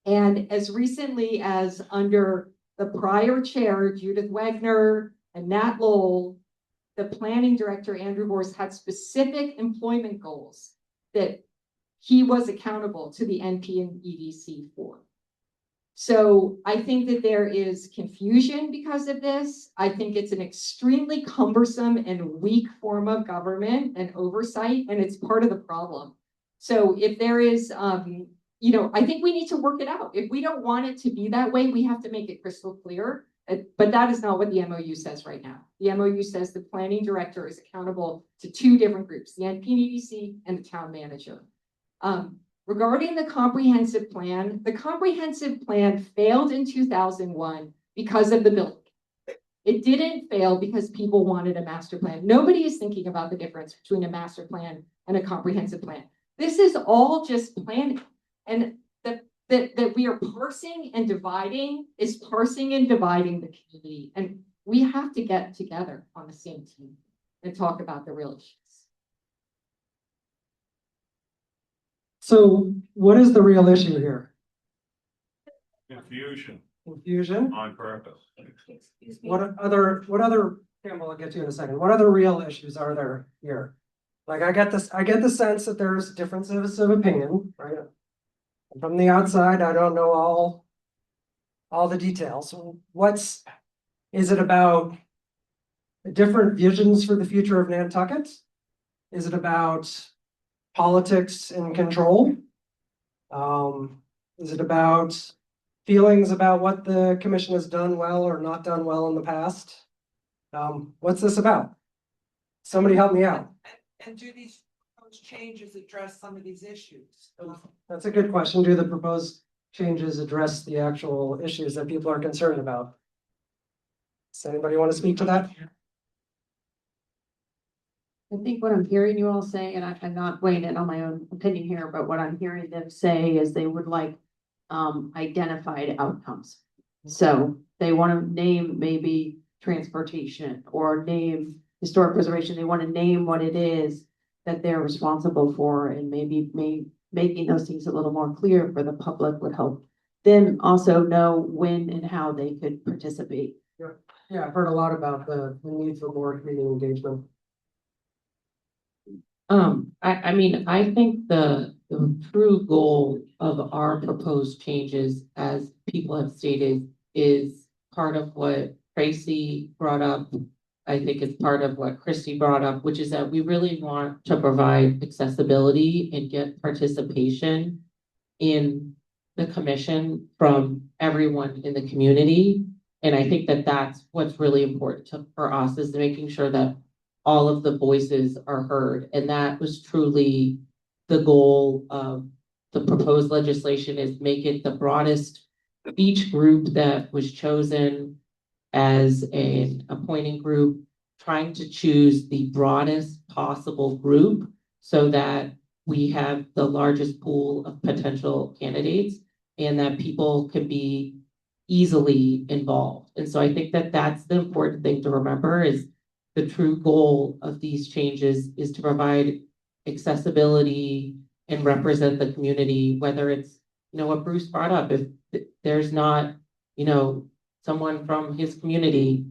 And as recently as under the prior chair, Judith Wagner and Nat Lowell, the planning director, Andrew Vorse, had specific employment goals that he was accountable to the NP&EDC for. So I think that there is confusion because of this. I think it's an extremely cumbersome and weak form of government and oversight, and it's part of the problem. So if there is, I think we need to work it out. If we don't want it to be that way, we have to make it crystal clear. But that is not what the MOU says right now. The MOU says the planning director is accountable to two different groups, the NP&EDC and the town manager. Regarding the comprehensive plan failed in 2001 because of the building. It didn't fail because people wanted a master plan. Nobody is thinking about the difference between a master plan and a comprehensive plan. This is all just planning. And that we are parsing and dividing is parsing and dividing the community. And we have to get together on the same team and talk about the real issues. So what is the real issue here? Confusion Confusion? on purpose. What other, Campbell, I'll get to you in a second. What other real issues are there here? Like I get the sense that there's differences of opinion, right? From the outside, I don't know all the details. Is it about different visions for the future of Nantucket? Is it about politics and control? Is it about feelings about what the commission has done well or not done well in the past? What's this about? Somebody help me out. And do these proposed changes address some of these issues? That's a good question. Do the proposed changes address the actual issues that people are concerned about? Does anybody want to speak to that? I think what I'm hearing you all say, and I'm not weighing in on my own opinion here, but what I'm hearing them say is they would like identified outcomes. So they want to name maybe transportation or name historic preservation. They want to name what it is that they're responsible for, and maybe making those things a little more clear for the public would help them also know when and how they could participate. Yeah, I've heard a lot about the need for more community engagement. I think the true goal of our proposed changes, as people have stated, is part of what Tracy brought up I think is part of what Christy brought up, which is that we really want to provide accessibility and get participation in the commission from everyone in the community. And I think that that's what's really important for us, is making sure that all of the voices are heard. And that was truly the goal of the proposed legislation, is make it the broadest. Each group that was chosen as an appointing group, trying to choose the broadest possible group so that we have the largest pool of potential candidates and that people can be easily involved. And so I think that that's the important thing to remember, is the true goal of these changes is to provide accessibility and represent the community, whether it's, what Bruce brought up, if there's not, someone from his community,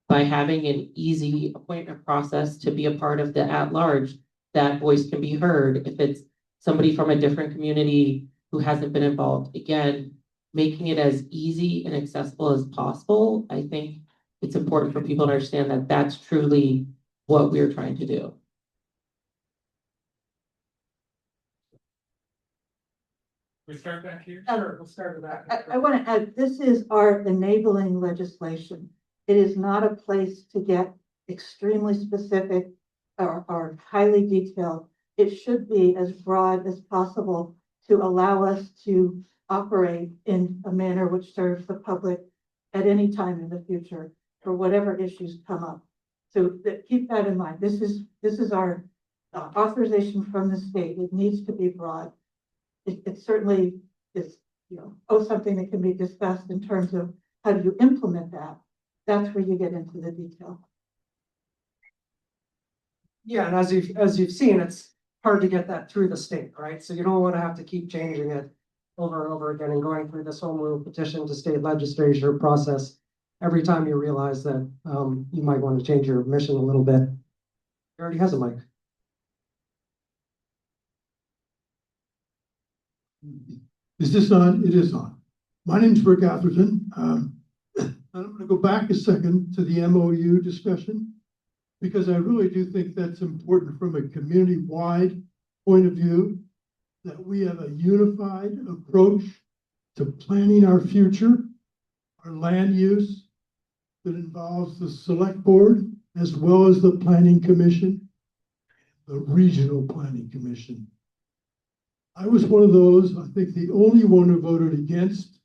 by having an easy appointment process to be a part of the at-large, that voice can be heard. If it's somebody from a different community who hasn't been involved, again, making it as easy and accessible as possible, I think it's important for people to understand that that's truly what we're trying to do. We start back here? Sure, we'll start with that. I want to add, this is our enabling legislation. It is not a place to get extremely specific or highly detailed. It should be as broad as possible to allow us to operate in a manner which serves the public at any time in the future for whatever issues come up. So keep that in mind. This is our authorization from the state. It needs to be broad. It certainly is, something that can be discussed in terms of how do you implement that. That's where you get into the detail. Yeah, and as you've seen, it's hard to get that through the state, right? So you don't want to have to keep changing it over and over again and going through this home rule petition to state legislature process every time you realize that you might want to change your mission a little bit. He already has a mic. Is this on? It is on. My name's Rick Atherton. I'm going to go back a second to the MOU discussion, because I really do think that's important from a community-wide point of view, that we have a unified approach to planning our future, our land use, that involves the select board as well as the planning commission, the regional planning commission. I was one of those, I think the only one who voted against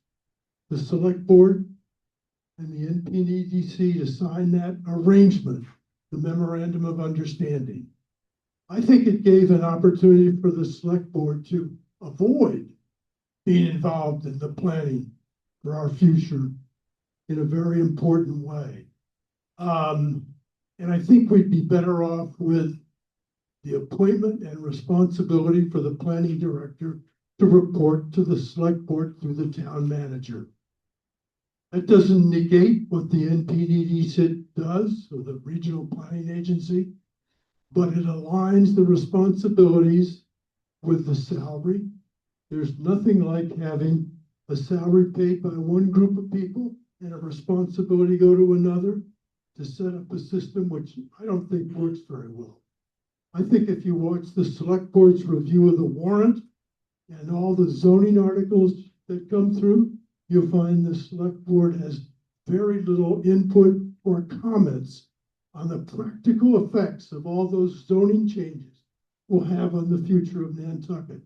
the select board and the NP&EDC to sign that arrangement, the memorandum of understanding. I think it gave an opportunity for the select board to avoid being involved in the planning for our future in a very important way. And I think we'd be better off with the appointment and responsibility for the planning director to report to the select board through the town manager. That doesn't negate what the NP&EDC does, or the regional planning agency, but it aligns the responsibilities with the salary. There's nothing like having a salary paid by one group of people and a responsibility go to another to set up a system which I don't think works very well. I think if you watch the select board's review of the warrant and all the zoning articles that come through, you'll find the select board has very little input or comments on the practical effects of all those zoning changes will have on the future of Nantucket.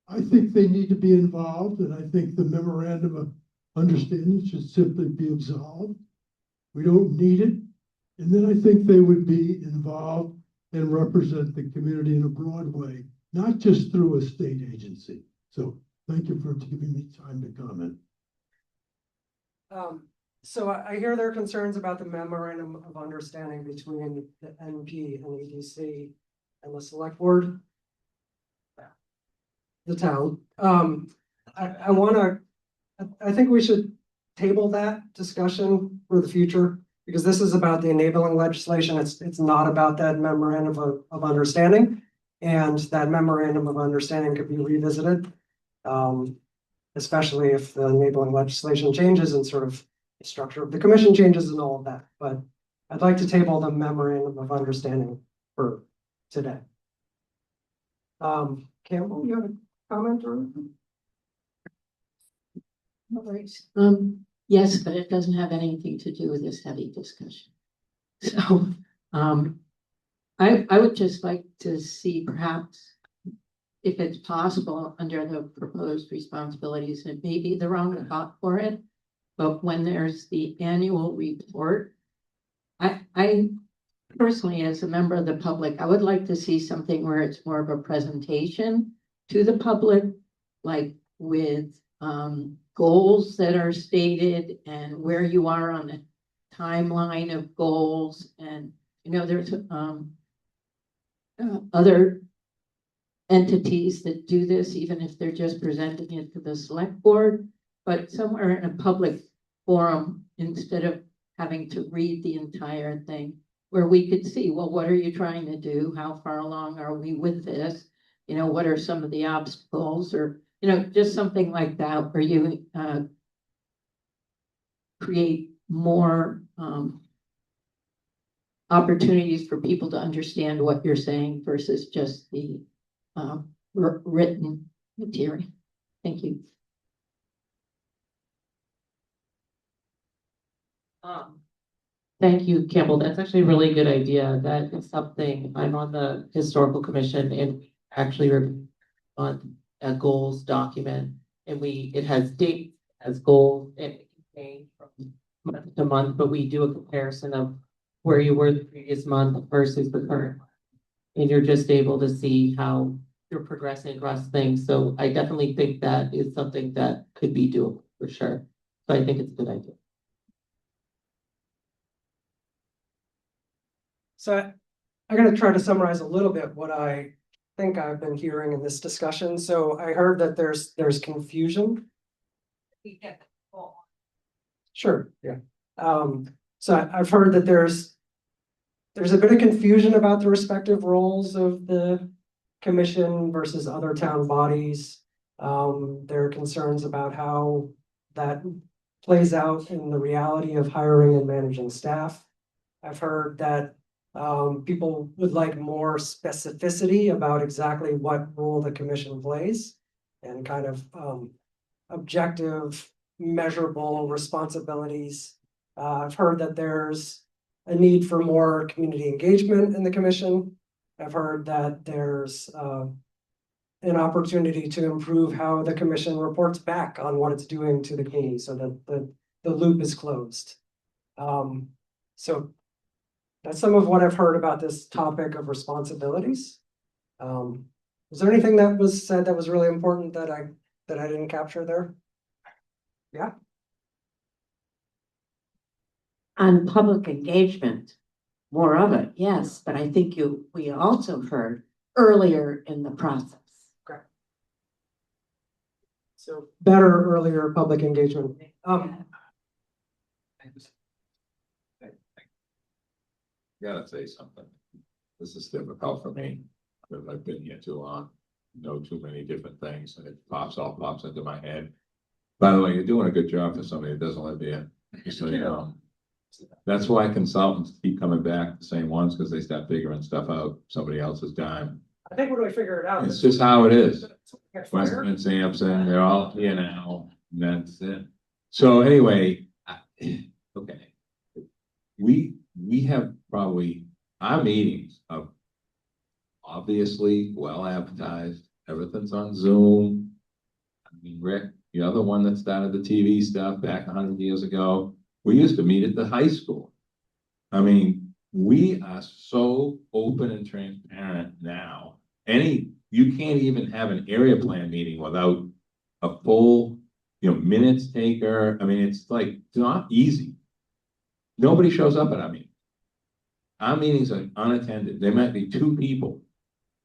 I think they need to be involved, and I think the memorandum of understanding should simply be absolved. We don't need it. And then I think they would be involved and represent the community in a broad way, not just through a state agency. So thank you for giving me time to comment. So I hear their concerns about the memorandum of understanding between the NP and EDC and the select board, the town. I think we should table that discussion for the future, because this is about the enabling legislation. It's not about that memorandum of understanding, and that memorandum of understanding could be revisited, especially if the enabling legislation changes and sort of the structure of the commission changes and all of that. But I'd like to table the memorandum of understanding for today. Campbell, you have a comment or? All right. Yes, but it doesn't have anything to do with this heavy discussion. So, I would just like to see perhaps if it's possible under the proposed responsibilities, and it may be the wrong spot for it, but when there's the annual report, I personally, as a member of the public, I would like to see something where it's more of a presentation to the public, like with goals that are stated and where you are on the timeline of goals. And, you know, there's other entities that do this, even if they're just presenting it to the select board, but somewhere in a public forum, instead of having to read the entire thing, where we could see, well, what are you trying to do? How far along are we with this? You know, what are some of the obstacles, or, you know, just something like that, where you create more opportunities for people to understand what you're saying versus just the written material. Thank you. Thank you, Campbell. That's actually a really good idea. That is something, I'm on the historical commission and actually on a goals document, and it has dates as goals, and it can change from month to month, but we do a comparison of where you were the previous month versus the current. And you're just able to see how you're progressing across things. So I definitely think that is something that could be doable for sure. So I think it's a good idea. So I'm going to try to summarize a little bit what I think I've been hearing in this discussion. So I heard that there's confusion. Sure, yeah. So I've heard that there's a bit of confusion about the respective roles of the commission versus other town bodies. There are concerns about how that plays out in the reality of hiring and managing staff. I've heard that people would like more specificity about exactly what role the commission plays and kind of objective, measurable responsibilities. I've heard that there's a need for more community engagement in the commission. I've heard that there's an opportunity to improve how the commission reports back on what it's doing to the community so that the loop is closed. So that's some of what I've heard about this topic of responsibilities. Was there anything that was said that was really important that I didn't capture there? Yeah. On public engagement, more of it, yes, but I think we also heard earlier in the process. Okay. So better earlier public engagement. Gotta say something. This is difficult for me, because I've been here too long, know too many different things, and it all pops into my head. By the way, you're doing a good job for somebody that doesn't live here. So, you know, that's why consultants keep coming back, the same ones, because they start figuring stuff out somebody else's time. I think when we figure it out. It's just how it is. Fire. Weston and Sampson, they're all here now, and that's it. So anyway, okay. We have probably, our meetings are obviously well advertised. Everything's on Zoom. I mean, Rick, you're the one that started the TV stuff back 100 years ago. We used to meet at the high school. I mean, we are so open and transparent now. You can't even have an area plan meeting without a full, minutes taker. I mean, it's not easy. Nobody shows up at our meetings. Our meetings are unattended. There might be 2 people,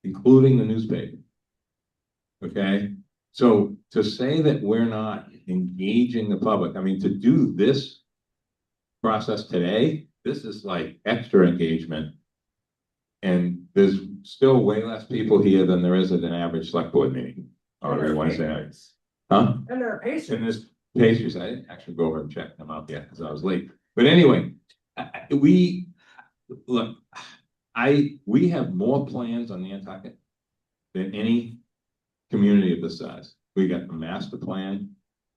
including the newspaper. Okay? So to say that we're not engaging the public, I mean, to do this process today, this is like extra engagement. And there's still way less people here than there is at an average select board meeting on every Wednesday night. Huh? And there are pastries. And there's pastries. I didn't actually go over and check them out yet because I was late. But anyway, we look, we have more plans on Nantucket than any community of this size. We got the master plan,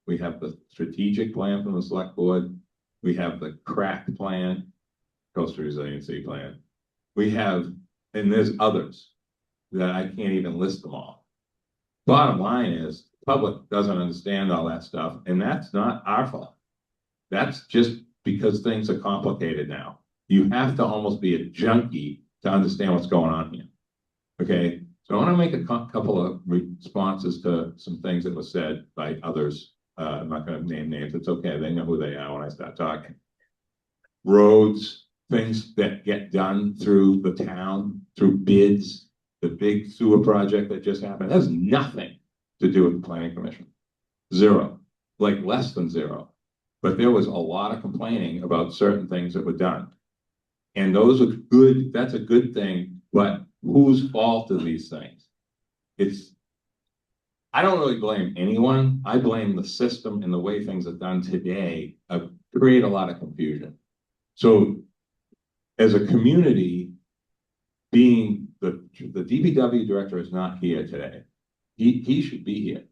we have the strategic plan from the select board, we have the crack plan, coastal resiliency plan. We have, and there's others that I can't even list them all. Bottom line is, the public doesn't understand all that stuff, and that's not our fault. That's just because things are complicated now. You have to almost be a junkie to understand what's going on here. Okay, so I want to make a couple of responses to some things that were said by others. I'm not going to name names. It's okay. They know who they are when I start talking. Roads, things that get done through the town, through bids, the big sewer project that just happened, has nothing to do with the planning commission. Zero, like less than zero. But there was a lot of complaining about certain things that were done. And those are good, that's a good thing, but whose fault are these things? I don't really blame anyone. I blame the system and the way things are done today create a lot of confusion. So as a community, being the DPW director is not here today. He should be here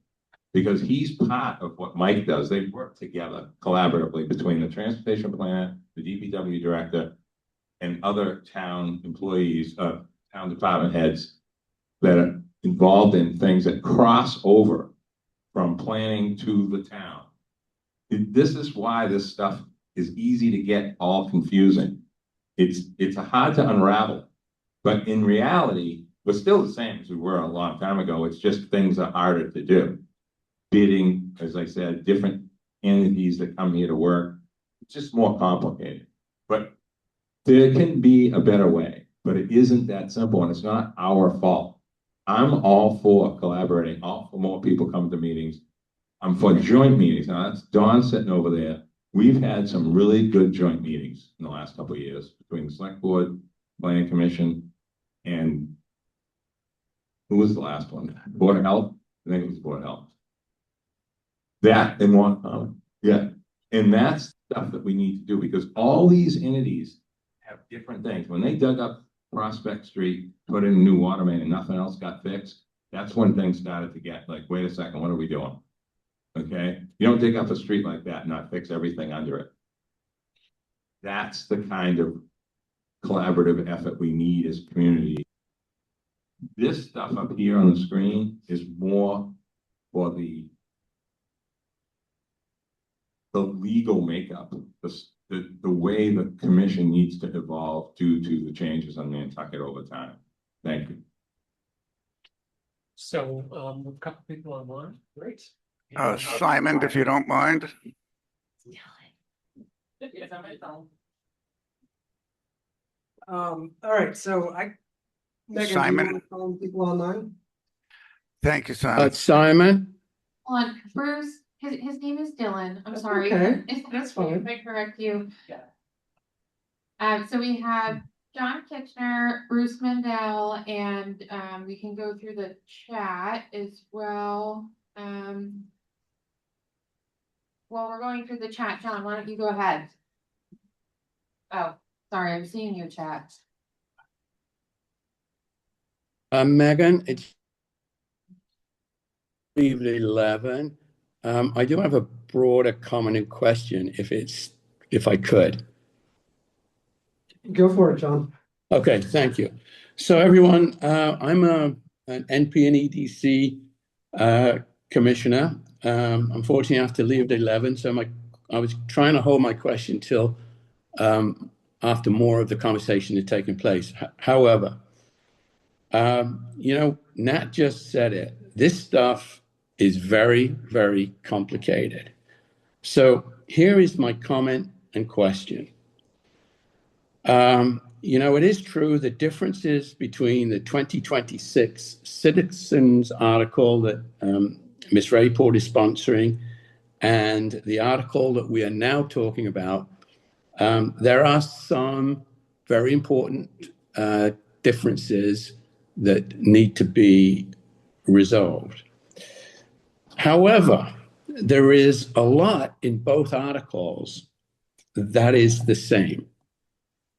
because he's part of what Mike does. They work together collaboratively between the transportation plan, the DPW director, and other town employees, town department heads that are involved in things that cross over from planning to the town. This is why this stuff is easy to get all confusing. It's hard to unravel, but in reality, we're still the same as we were a long time ago. It's just things are harder to do. Bidding, as I said, different entities that come here to work. It's just more complicated. But there can be a better way, but it isn't that simple, and it's not our fault. I'm all for collaborating, all for more people coming to meetings. I'm for joint meetings. Now that's Dawn sitting over there. We've had some really good joint meetings in the last couple of years between the select board, planning commission, and who was the last one? Board of Health? I think it was Board of Health. That and one, yeah. And that's stuff that we need to do because all these entities have different things. When they dug up Prospect Street, put in a new water main and nothing else got fixed, that's when things started to get like, wait a second, what are we doing? Okay, you don't dig up a street like that and not fix everything under it. That's the kind of collaborative effort we need as a community. This stuff up here on the screen is more for the legal makeup, the way the commission needs to evolve due to the changes on Nantucket over time. Thank you. So, a couple people online, great. Simon, if you don't mind. All right, so Megan, Simon. do you want to call people online? Thank you, Simon. Simon? Hold on, Bruce, his name is Dylan. I'm sorry. okay. Is That's that okay fine. if I correct you? Yeah. So we have John Kitchener, Bruce Mendel, and we can go through the chat as well. While we're going through the chat, John, why don't you go ahead? Oh, sorry, I'm seeing your chat. Megan, it's leave at 11. I do have a broader comment and question if I could. Go for it, John. Okay, thank you. So everyone, I'm an NP&EDC commissioner. Unfortunately, I have to leave at 11, so I was trying to hold my question till after more of the conversation had taken place. However, Nat just said it. This stuff is very, very complicated. So here is my comment and question. It is true the differences between the 2026 Citizens article that Ms. Rayport is sponsoring and the article that we are now talking about, there are some very important differences that need to be resolved. However, there is a lot in both articles that is the same.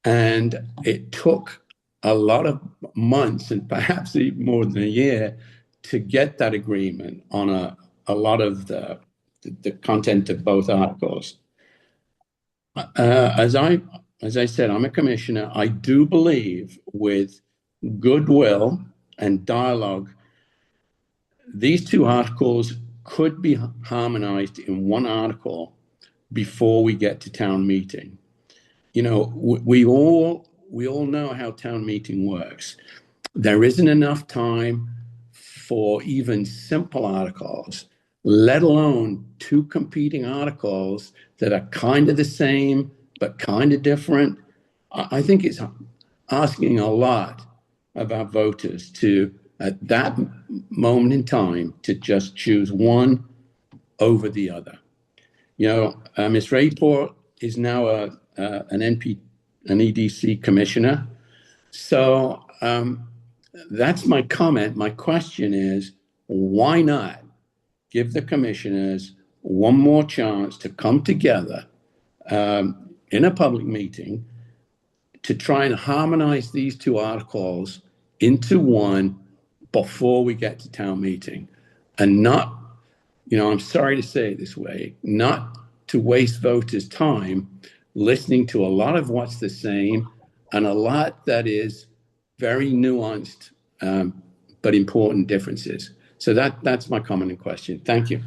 And it took a lot of months and perhaps even more than a year to get that agreement on a lot of the content of both articles. As I said, I'm a commissioner. I do believe with goodwill and dialogue, these two articles could be harmonized in one article before we get to town meeting. You know, we all know how town meeting works. There isn't enough time for even simple articles, let alone two competing articles that are kind of the same but kind of different. I think it's asking a lot of our voters to, at that moment in time, to just choose one over the other. You know, Ms. Rayport is now an NP&EDC commissioner. So that's my comment. My question is, why not give the commissioners one more chance to come together in a public meeting to try and harmonize these two articles into one before we get to town meeting, and not, you know, I'm sorry to say it this way, not to waste voters' time listening to a lot of what's the same and a lot that is very nuanced but important differences. So that's my comment and question. Thank you.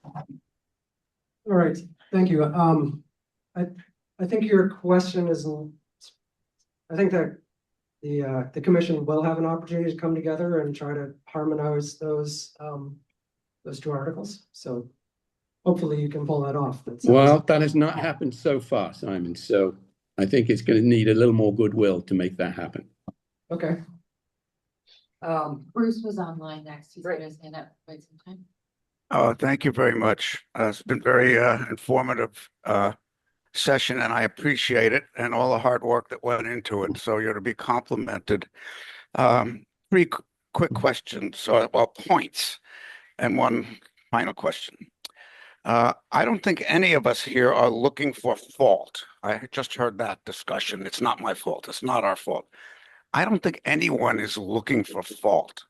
All right, thank you. I think your question is, I think that the commission will have an opportunity to come together and try to harmonize those two articles. So hopefully you can pull that off. Well, that has not happened so far, Simon. So I think it's going to need a little more goodwill to make that happen. Okay. Bruce was online next. He's got his hand up quite some time. Oh, thank you very much. It's been very informative session, and I appreciate it and all the hard work that went into it. So you're to be complimented. Three quick questions, or well, points, and one final question. I don't think any of us here are looking for fault. I just heard that discussion. It's not my fault. It's not our fault. I don't think anyone is looking for fault.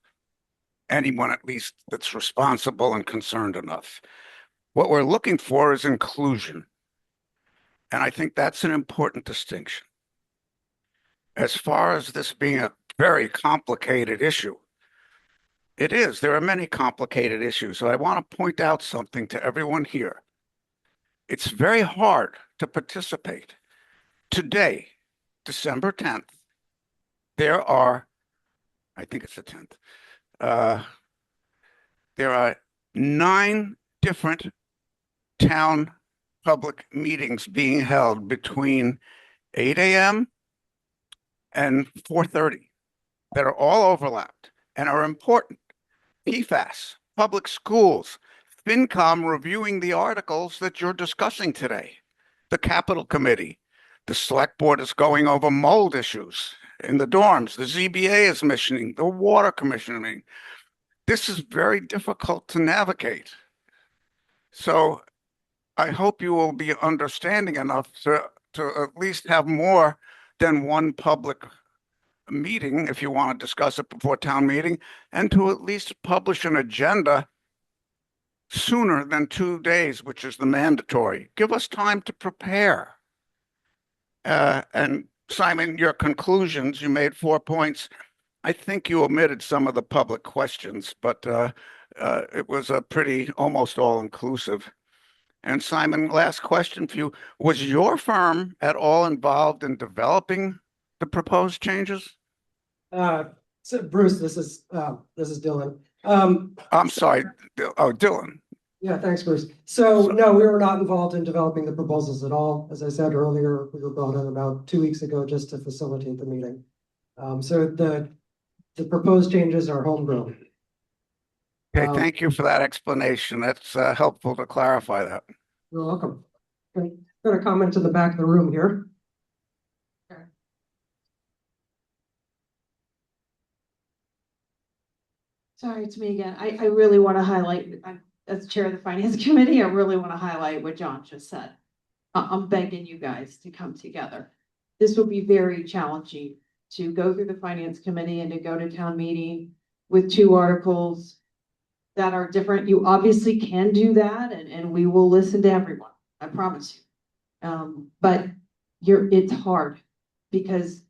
Anyone, at least, that's responsible and concerned enough. What we're looking for is inclusion. And I think that's an important distinction. As far as this being a very complicated issue, it is. There are many complicated issues. So I want to point out something to everyone here. It's very hard to participate. Today, December 10th, there are, I think it's the 10th, there are 9 different town public meetings being held between 8 a.m. and 4:30 that are all overlapped and are important. PFAS, public schools, FinCom reviewing the articles that you're discussing today, the Capital Committee, the Select Board is going over mold issues in the dorms, the ZBA is missioning, the Water Commissioning. This is very difficult to navigate. So I hope you will be understanding enough to at least have more than one public meeting if you want to discuss it before town meeting, and to at least publish an agenda sooner than 2 days, which is the mandatory. Give us time to prepare. And Simon, your conclusions, you made 4 points. I think you omitted some of the public questions, but it was a pretty almost all-inclusive. And Simon, last question for you. Was your firm at all involved in developing the proposed changes? So Bruce, this is Dylan. I'm sorry. Oh, Dylan. Yeah, thanks, Bruce. So no, we were not involved in developing the proposals at all. As I said earlier, we were brought in about 2 weeks ago just to facilitate the meeting. So the proposed changes are homegrown. Okay, thank you for that explanation. That's helpful to clarify that. You're welcome. Got a comment to the back of the room here. Sorry, it's me again. I really want to highlight, as chair of the finance committee, I really want to highlight what John just said. I'm begging you guys to come together. This would be very challenging to go through the finance committee and to go to town meeting with two articles that are different. You obviously can do that and we will listen to everyone. I promise you. But it's hard because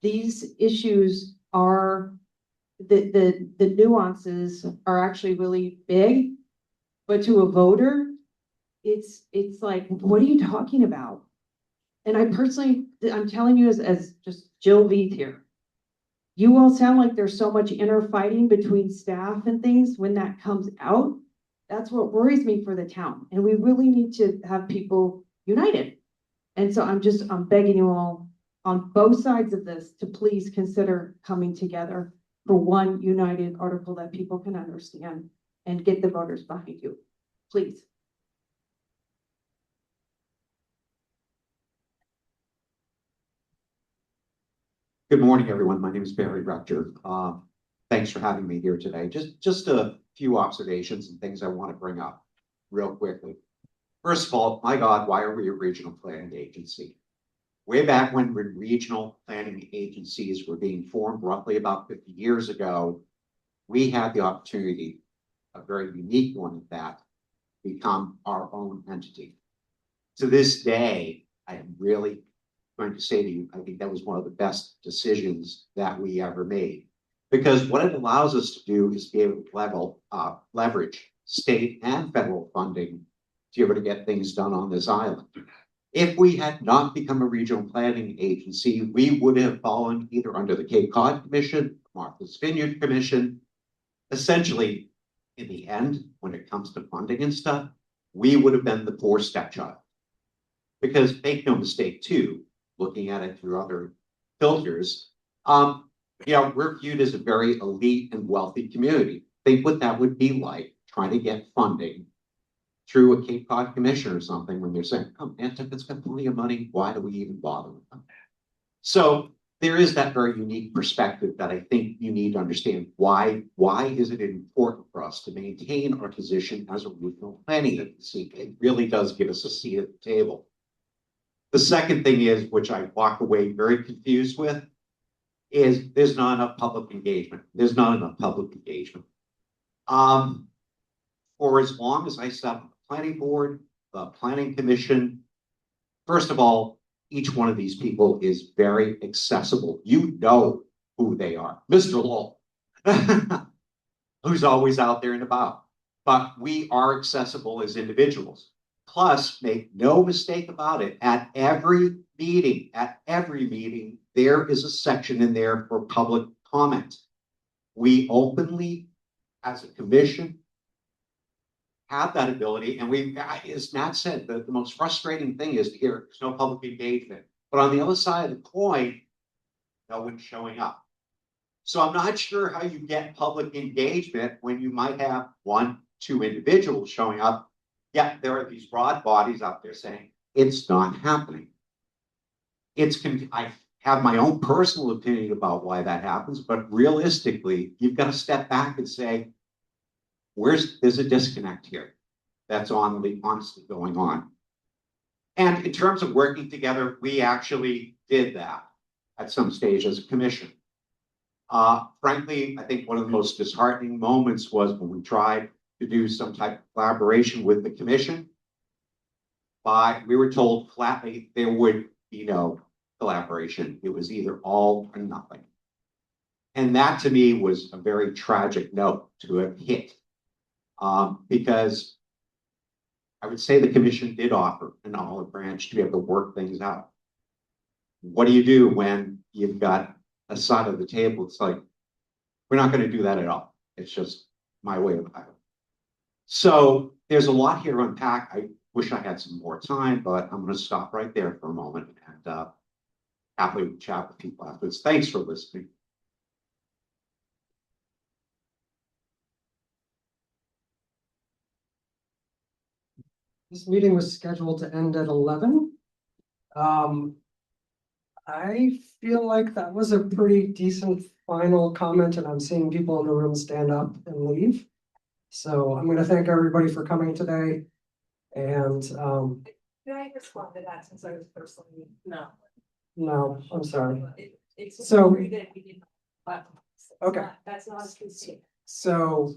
these issues are, the nuances are actually really big, but to a voter, it's like, what are you talking about? And I personally, I'm telling you as just Jill Veith here, you all sound like there's so much inner fighting between staff and things. When that comes out, that's what worries me for the town. And we really need to have people united. And so I'm begging you all on both sides of this to please consider coming together for one united article that people can understand and get the voters behind you. Please. Good morning, everyone. My name is Barry Rector. Thanks for having me here today. Just a few observations and things I want to bring up real quickly. First of all, my God, why are we a regional planning agency? Way back when regional planning agencies were being formed roughly about 50 years ago, we had the opportunity, a very unique one at that, become our own entity. To this day, I'm really going to say to you, I think that was one of the best decisions that we ever made. Because what it allows us to do is be able to leverage state and federal funding to be able to get things done on this island. If we had not become a regional planning agency, we would have fallen either under the Cape Cod Commission, Martha's Vineyard Commission. Essentially, in the end, when it comes to funding and stuff, we would have been the poor stepchild. Because make no mistake too, looking at it through other filters, we're viewed as a very elite and wealthy community. Think what that would be like trying to get funding through a Cape Cod Commission or something when they're saying, oh, Nantucket's got plenty of money, why do we even bother with them? So there is that very unique perspective that I think you need to understand. Why is it important for us to maintain our position as a regional planning agency? It really does give us a seat at the table. The second thing is, which I walk away very confused with, is there's not enough public engagement. There's not enough public engagement. For as long as I sat on the planning board, the planning commission, first of all, each one of these people is very accessible. You know who they are. Mr. Lowell, who's always out there and about. But we are accessible as individuals. Plus, make no mistake about it, at every meeting, there is a section in there for public comment. We openly, as a commission, have that ability. And as Nat said, the most frustrating thing is to hear there's no public engagement. But on the other side of the coin, no one's showing up. So I'm not sure how you get public engagement when you might have 1, 2 individuals showing up. Yet there are these broad bodies out there saying it's not happening. I have my own personal opinion about why that happens, but realistically, you've got to step back and say, there's a disconnect here that's honestly going on. And in terms of working together, we actually did that at some stage as a commission. Frankly, I think one of the most disheartening moments was when we tried to do some type of collaboration with the commission. We were told flatly there would be no collaboration. It was either all or nothing. And that to me was a very tragic note to have hit. Because I would say the commission did offer an olive branch to be able to work things out. What do you do when you've got a side of the table? It's like, we're not going to do that at all. It's just my way of life. So there's a lot here to unpack. I wish I had some more time, but I'm going to stop right there for a moment and happily chat with people afterwards. Thanks for listening. This meeting was scheduled to end at 11. I feel like that was a pretty decent final comment, and I'm seeing people in the room stand up and leave. So I'm going to thank everybody for coming today. And Can I respond to that since I was personally? No. No, I'm sorry. It's. So- that we didn't- but Okay. That's not a true statement. So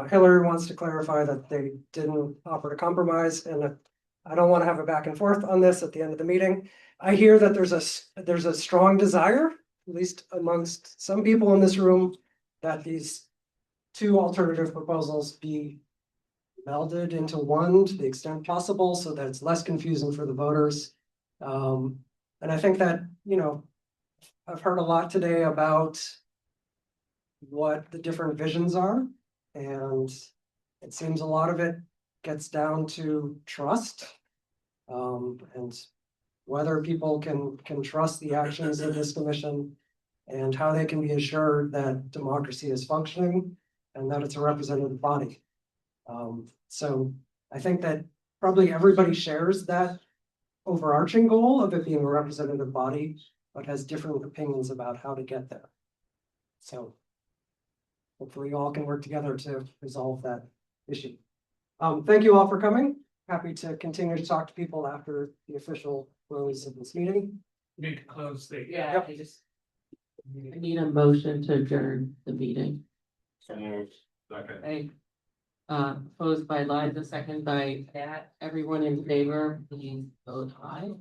Hillary wants to clarify that they didn't offer to compromise, and I don't want to have a back and forth on this at the end of the meeting. I hear that there's a strong desire, at least amongst some people in this room, that these two alternative proposals be melded into one to the extent possible, so that it's less confusing for the voters. And I think that, I've heard a lot today about what the different visions are, and it seems a lot of it gets down to trust. And whether people can trust the actions of this commission and how they can be assured that democracy is functioning and that it's a representative body. So I think that probably everybody shares that overarching goal of it being a representative body, but has different opinions about how to get there. So hopefully you all can work together to resolve that issue. Thank you all for coming. Happy to continue to talk to people after the official close of this meeting. Need to close the. Yeah, Yep. I need a motion to adjourn the meeting. So moved. Second. Okay. Proposed by Liza, second by Pat. Everyone in favor, please vote aye.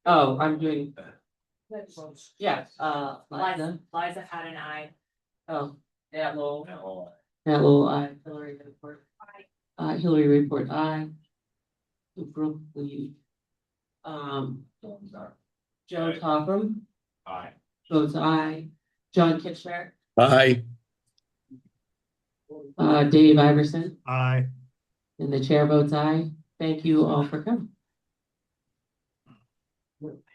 Oh, I'm doing, yeah, Liza. Liza had an eye. Oh, that little. Oh. That little aye. Hillary report. Hillary report aye. Brooke, please. Joe Topham Aye. votes aye. John Kitchener, Aye. Dave Iverson, Aye. and the chair votes aye. Thank you all for coming.